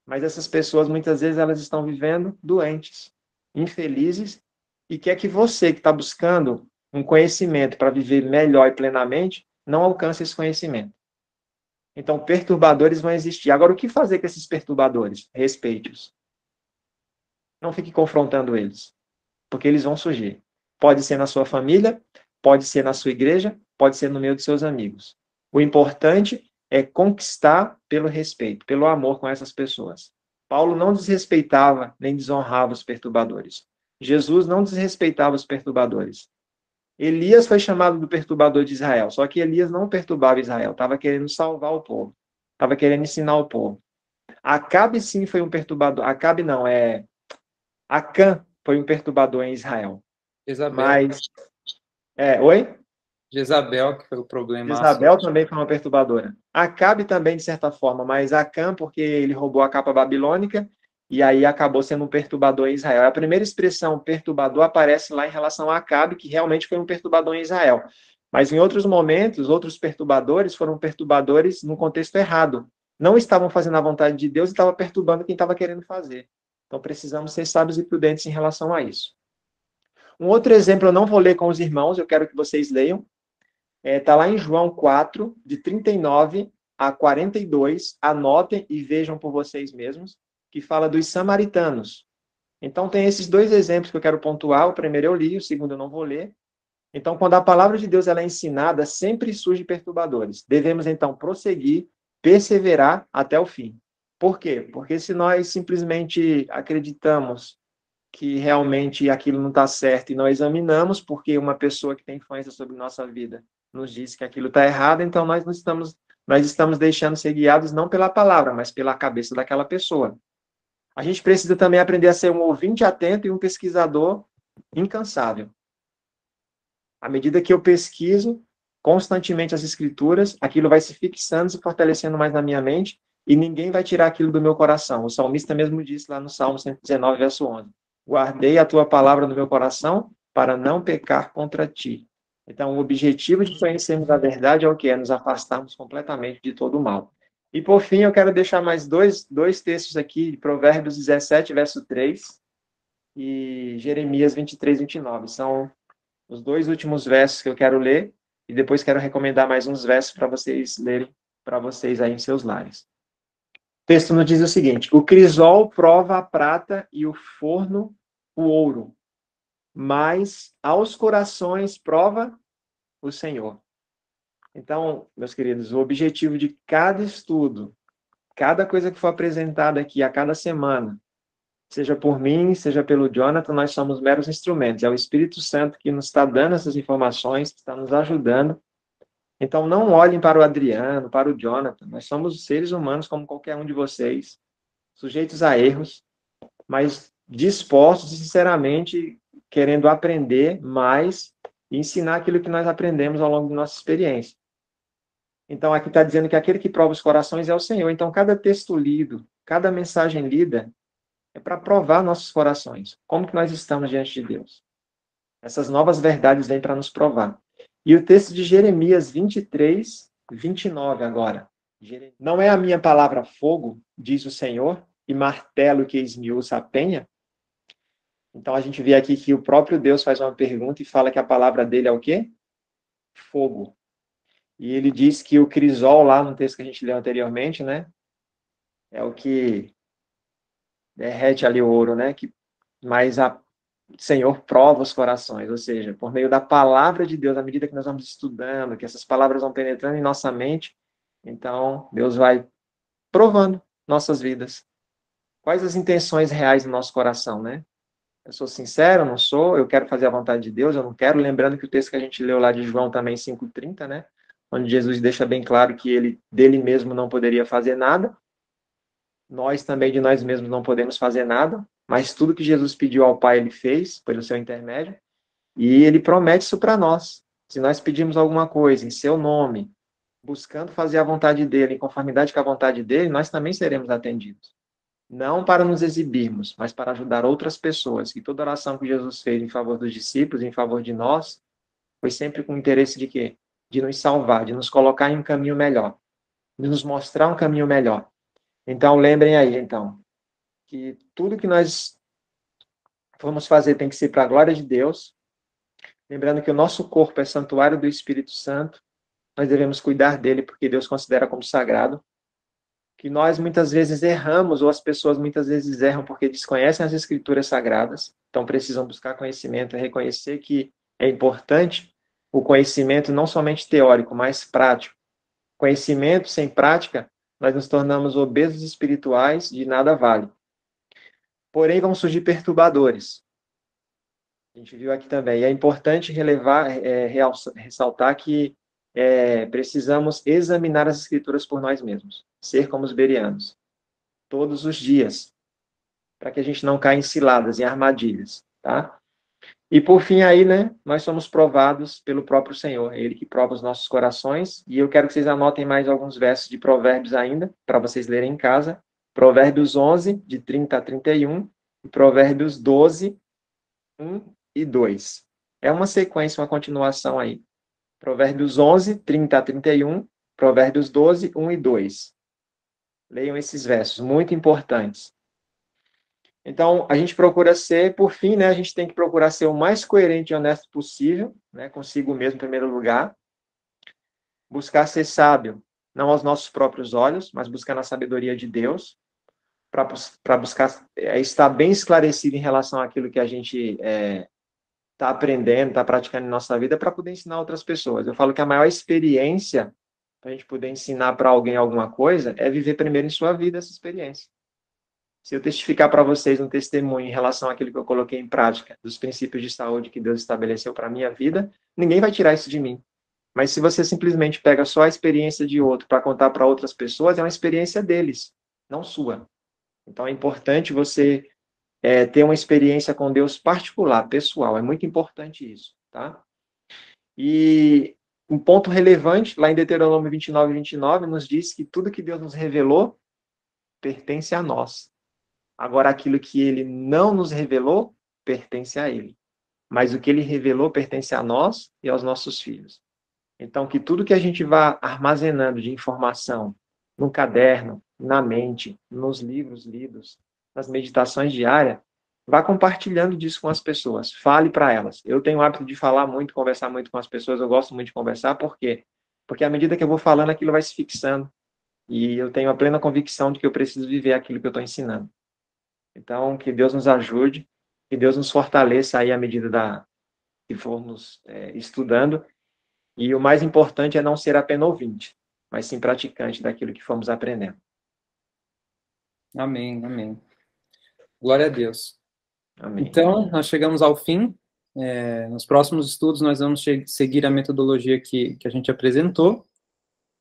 Mas essas pessoas, muitas vezes, elas estão vivendo doentes, infelizes, e quer que você, que está buscando um conhecimento para viver melhor e plenamente, não alcance esse conhecimento. Então, perturbadores vão existir. Agora, o que fazer com esses perturbadores? Respeite-os. Não fique confrontando eles, porque eles vão surgir. Pode ser na sua família, pode ser na sua igreja, pode ser no meio dos seus amigos. O importante é conquistar pelo respeito, pelo amor com essas pessoas. Paulo não desrespeitava nem desonrava os perturbadores. Jesus não desrespeitava os perturbadores. Elias foi chamado do perturbador de Israel, só que Elias não perturbava Israel, estava querendo salvar o povo, estava querendo ensinar o povo. Acabe sim foi um perturbador, Acabe não, Acã foi um perturbador em Israel. Jezabel. Mas, oi? Jezabel, que foi o problema. Isabel também foi uma perturbadora. Acabe também, de certa forma, mas Acã, porque ele roubou a capa babilônica, e aí acabou sendo um perturbador em Israel. A primeira expressão perturbador aparece lá em relação a Acabe, que realmente foi um perturbador em Israel. Mas em outros momentos, outros perturbadores foram perturbadores no contexto errado. Não estavam fazendo a vontade de Deus e estavam perturbando quem estava querendo fazer. Então precisamos ser sábios e prudentes em relação a isso. Um outro exemplo eu não vou ler com os irmãos, eu quero que vocês leiam. Está lá em João 4, de 39 a 42. Anotem e vejam por vocês mesmos, que fala dos samaritanos. Então, tem esses dois exemplos que eu quero pontuar. O primeiro eu li, o segundo eu não vou ler. Então, quando a palavra de Deus ela é ensinada, sempre surge perturbadores. Devemos, então, prosseguir, perseverar até o fim. Por quê? Porque se nós simplesmente acreditamos que realmente aquilo não está certo e não examinamos, porque uma pessoa que tem influência sobre nossa vida nos diz que aquilo está errado, então nós estamos deixando ser guiados não pela palavra, mas pela cabeça daquela pessoa. A gente precisa também aprender a ser um ouvinte atento e um pesquisador incansável. À medida que eu pesquiso constantemente as escrituras, aquilo vai se fixando, se fortalecendo mais na minha mente, e ninguém vai tirar aquilo do meu coração. O salmista mesmo disse lá no Salmo 119, verso 11. Guardei a tua palavra no meu coração para não pecar contra ti. Então, o objetivo de conhecermos a verdade é o que? É nos afastarmos completamente de todo o mal. E, por fim, eu quero deixar mais dois textos aqui, de Provérbios 17, verso 3, e Jeremias 23, 29. São os dois últimos versos que eu quero ler, e depois quero recomendar mais uns versos para vocês lerem, para vocês aí em seus lares. O texto nos diz o seguinte: o crisol prova a prata e o forno o ouro, mas aos corações prova o Senhor. Então, meus queridos, o objetivo de cada estudo, cada coisa que for apresentada aqui a cada semana, seja por mim, seja pelo Jonathan, nós somos meros instrumentos. É o Espírito Santo que nos está dando essas informações, que está nos ajudando. Então, não olhem para o Adriano, para o Jonathan. Nós somos seres humanos como qualquer um de vocês, sujeitos a erros, mas dispostos e, sinceramente, querendo aprender mais e ensinar aquilo que nós aprendemos ao longo da nossa experiência. Então, aqui está dizendo que aquele que prova os corações é o Senhor. Então, cada texto lido, cada mensagem lida, é para provar nossos corações. Como que nós estamos diante de Deus? Essas novas verdades vêm para nos provar. E o texto de Jeremias 23, 29 agora. Não é a minha palavra fogo, diz o Senhor, e martelo que esmiuça a penha? Então, a gente vê aqui que o próprio Deus faz uma pergunta e fala que a palavra dele é o quê? Fogo. E ele diz que o crisol, lá no texto que a gente leu anteriormente, né? É o que derrete ali o ouro, né? Mas o Senhor prova os corações, ou seja, por meio da palavra de Deus, à medida que nós vamos estudando, que essas palavras vão penetrando em nossa mente, então Deus vai provando nossas vidas. Quais as intenções reais do nosso coração, né? Eu sou sincero, não sou? Eu quero fazer a vontade de Deus, eu não quero. Lembrando que o texto que a gente leu lá de João também, 5:30, né? Onde Jesus deixa bem claro que ele, dele mesmo, não poderia fazer nada. Nós também, de nós mesmos, não podemos fazer nada. Mas tudo que Jesus pediu ao Pai, ele fez, pelo seu intermédio. E ele promete isso para nós. Se nós pedirmos alguma coisa em seu nome, buscando fazer a vontade dele, em conformidade com a vontade dele, nós também seremos atendidos. Não para nos exibirmos, mas para ajudar outras pessoas. E toda oração que Jesus fez em favor dos discípulos, em favor de nós, foi sempre com o interesse de quê? De nos salvar, de nos colocar em um caminho melhor, de nos mostrar um caminho melhor. Então, lembrem aí, então, que tudo que nós vamos fazer tem que ser para a glória de Deus. Lembrando que o nosso corpo é santuário do Espírito Santo, nós devemos cuidar dele porque Deus considera como sagrado. Que nós muitas vezes erramos, ou as pessoas muitas vezes erram porque desconhecem as Escrituras Sagradas, então precisam buscar conhecimento e reconhecer que é importante o conhecimento não somente teórico, mas prático. Conhecimento sem prática, nós nos tornamos obesos espirituais, de nada vale. Porém, vão surgir perturbadores. A gente viu aqui também. E é importante ressaltar que precisamos examinar as Escrituras por nós mesmos, ser como os bereanos, todos os dias, para que a gente não caia em ciladas, em armadilhas, tá? E por fim aí, né, nós somos provados pelo próprio Senhor, é Ele que prova os nossos corações, e eu quero que vocês anotem mais alguns versos de Provérbios ainda, para vocês lerem em casa, Provérbios 11, de 30 a 31, e Provérbios 12, 1 e 2. É uma sequência, uma continuação aí. Provérbios 11, 30 a 31, Provérbios 12, 1 e 2. Leiam esses versos, muito importantes. Então, a gente procura ser, por fim, né, a gente tem que procurar ser o mais coerente e honesto possível, né, consigo mesmo em primeiro lugar. Buscar ser sábio, não aos nossos próprios olhos, mas buscar na sabedoria de Deus, para buscar estar bem esclarecido em relação àquilo que a gente está aprendendo, está praticando em nossa vida, para poder ensinar outras pessoas. Eu falo que a maior experiência para a gente poder ensinar para alguém alguma coisa é viver primeiro em sua vida essa experiência. Se eu testificar para vocês um testemunho em relação àquilo que eu coloquei em prática, dos princípios de saúde que Deus estabeleceu para a minha vida, ninguém vai tirar isso de mim. Mas se você simplesmente pega só a experiência de outro para contar para outras pessoas, é uma experiência deles, não sua. Então é importante você ter uma experiência com Deus particular, pessoal. É muito importante isso, tá? E um ponto relevante, lá em Deuteronômio 29, 29, nos diz que tudo que Deus nos revelou pertence a nós. Agora, aquilo que ele não nos revelou, pertence a ele. Mas o que ele revelou pertence a nós e aos nossos filhos. Então, que tudo que a gente vá armazenando de informação no caderno, na mente, nos livros lidos, nas meditações diárias, vá compartilhando disso com as pessoas. Fale para elas. Eu tenho o hábito de falar muito, conversar muito com as pessoas. Eu gosto muito de conversar. Por quê? Porque à medida que eu vou falando, aquilo vai se fixando. E eu tenho a plena convicção de que eu preciso viver aquilo que eu estou ensinando. Então, que Deus nos ajude, que Deus nos fortaleça aí à medida que formos estudando. E o mais importante é não ser apenas ouvinte, mas sim praticante daquilo que fomos aprendendo. Amém, amém. Glória a Deus. Amém. Então, nós chegamos ao fim. Nos próximos estudos, nós vamos seguir a metodologia que a gente apresentou.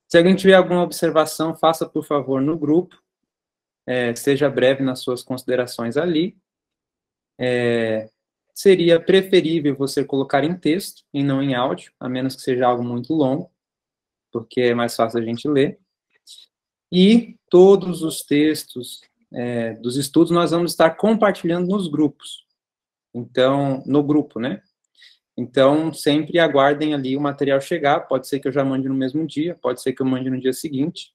Se alguém tiver alguma observação, faça, por favor, no grupo. Seja breve nas suas considerações ali. Seria preferível você colocar em texto e não em áudio, a menos que seja algo muito longo, porque é mais fácil a gente ler. E todos os textos dos estudos nós vamos estar compartilhando nos grupos. Então, no grupo, né? Então, sempre aguardem ali o material chegar. Pode ser que eu já mande no mesmo dia, pode ser que eu mande no dia seguinte,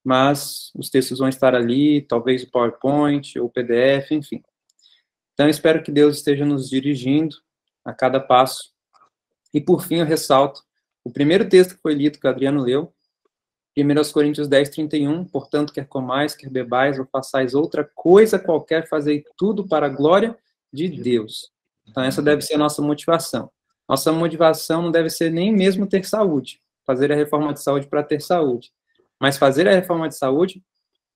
mas os textos vão estar ali, talvez o PowerPoint ou o PDF, enfim. Então, espero que Deus esteja nos dirigindo a cada passo. E, por fim, eu ressalto o primeiro texto que foi lido, que o Adriano leu, 1 Coríntios 10, 31, portanto, quer comais, quer bebais, ou façais outra coisa qualquer, fazei tudo para a glória de Deus. Então, essa deve ser a nossa motivação. Nossa motivação não deve ser nem mesmo ter saúde, fazer a reforma de saúde para ter saúde, mas fazer a reforma de saúde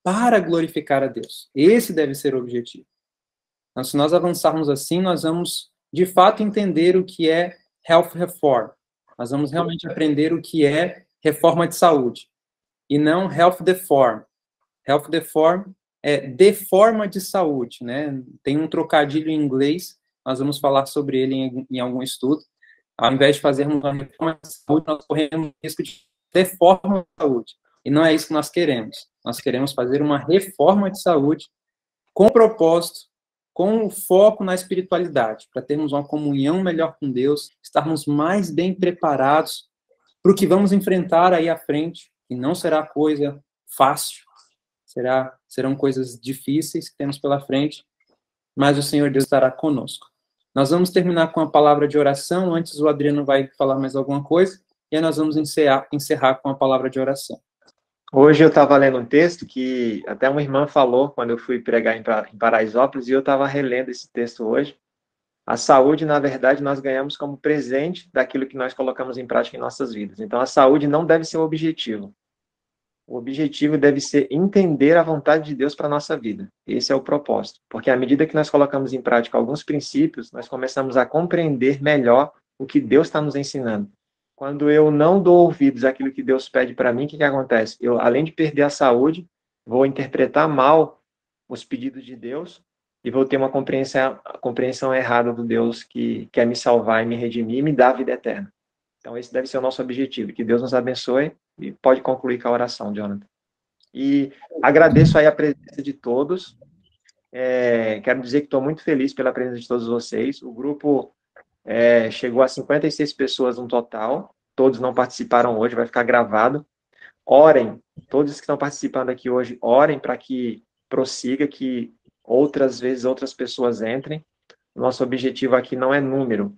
para glorificar a Deus. Esse deve ser o objetivo. Então, se nós avançarmos assim, nós vamos, de fato, entender o que é health reform. Nós vamos realmente aprender o que é reforma de saúde. E não health deform. Health deform é deforma de saúde, né? Tem um trocadilho em inglês, nós vamos falar sobre ele em algum estudo. Ao invés de fazermos uma reforma de saúde, nós corremos o risco de deforma de saúde. E não é isso que nós queremos. Nós queremos fazer uma reforma de saúde com propósito, com o foco na espiritualidade, para termos uma comunhão melhor com Deus, estarmos mais bem preparados para o que vamos enfrentar aí à frente, e não será coisa fácil, serão coisas difíceis que temos pela frente, mas o Senhor Deus estará conosco. Nós vamos terminar com a palavra de oração, antes o Adriano vai falar mais alguma coisa, e aí nós vamos encerrar com a palavra de oração. Hoje eu estava lendo um texto que até uma irmã falou quando eu fui pregar em Paraisópolis, e eu estava relendo esse texto hoje. A saúde, na verdade, nós ganhamos como presente daquilo que nós colocamos em prática em nossas vidas. Então, a saúde não deve ser o objetivo. O objetivo deve ser entender a vontade de Deus para a nossa vida. Esse é o propósito. Porque à medida que nós colocamos em prática alguns princípios, nós começamos a compreender melhor o que Deus está nos ensinando. Quando eu não dou ouvidos àquilo que Deus pede para mim, o que acontece? Eu, além de perder a saúde, vou interpretar mal os pedidos de Deus e vou ter uma compreensão errada do Deus que quer me salvar e me redimir e me dar a vida eterna. Então, esse deve ser o nosso objetivo. Que Deus nos abençoe e pode concluir com a oração, Jonathan. E agradeço aí a presença de todos. Quero dizer que estou muito feliz pela presença de todos vocês. O grupo chegou a 56 pessoas no total. Todos não participaram hoje, vai ficar gravado. Orem, todos que estão participando aqui hoje, orem para que prossiga, que outras vezes outras pessoas entrem. Nosso objetivo aqui não é número,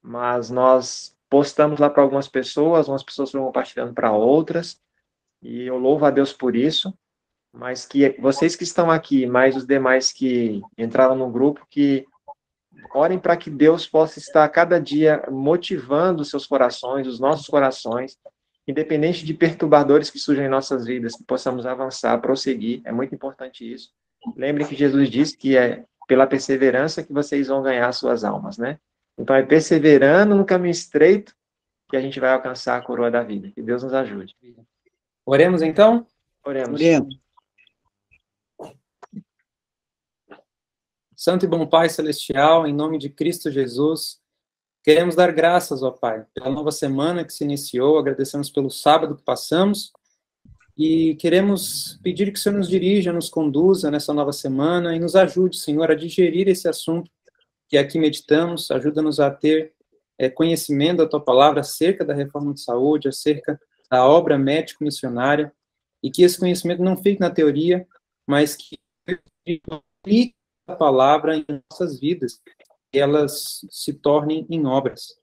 mas nós postamos lá para algumas pessoas vão compartilhando para outras, e eu louvo a Deus por isso, mas que vocês que estão aqui, mais os demais que entraram no grupo, que orem para que Deus possa estar cada dia motivando os seus corações, os nossos corações, independente de perturbadores que surjam em nossas vidas, que possamos avançar, prosseguir, é muito importante isso. Lembre que Jesus disse que é pela perseverança que vocês vão ganhar suas almas, né? Então, é perseverando no caminho estreito que a gente vai alcançar a coroa da vida. Que Deus nos ajude. Oremos, então? Oremos. Santo e bom Pai Celestial, em nome de Cristo Jesus, queremos dar graças, ó Pai, pela nova semana que se iniciou, agradecemos pelo sábado que passamos, e queremos pedir que o Senhor nos dirija, nos conduza nessa nova semana, e nos ajude, Senhor, a digerir esse assunto que aqui meditamos, ajuda-nos a ter conhecimento da Tua Palavra acerca da reforma de saúde, acerca da obra médico-missionária, e que esse conhecimento não fique na teoria, mas que aplique a Palavra em nossas vidas, e elas se tornem em obras.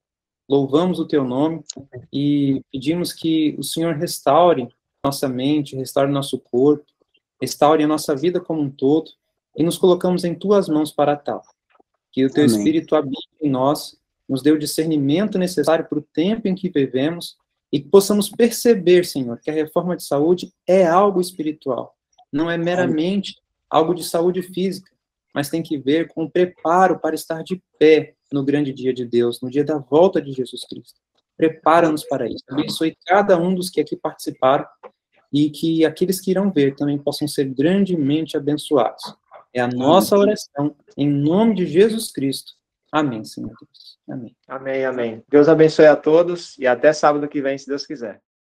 Louvamos o Teu nome e pedimos que o Senhor restaure nossa mente, restaure nosso corpo, restaure a nossa vida como um todo, e nos colocamos em Tuas mãos para tal. Que o Teu Amém. Espírito habite em nós, nos dê o discernimento necessário para o tempo em que vivemos, e que possamos perceber, Senhor, que a reforma de saúde é algo espiritual, não é meramente algo de saúde física, mas tem que ver com o preparo para estar de pé no grande dia de Deus, no dia da volta de Jesus Cristo. Prepara-nos para isso. Abençoe cada um dos que aqui participaram, e que aqueles que irão ver também possam ser grandemente abençoados. É a nossa oração, em nome de Jesus Cristo. Amém, Senhor Deus. Amém. Amém, amém. Deus abençoe a todos e até sábado que vem, se Deus quiser.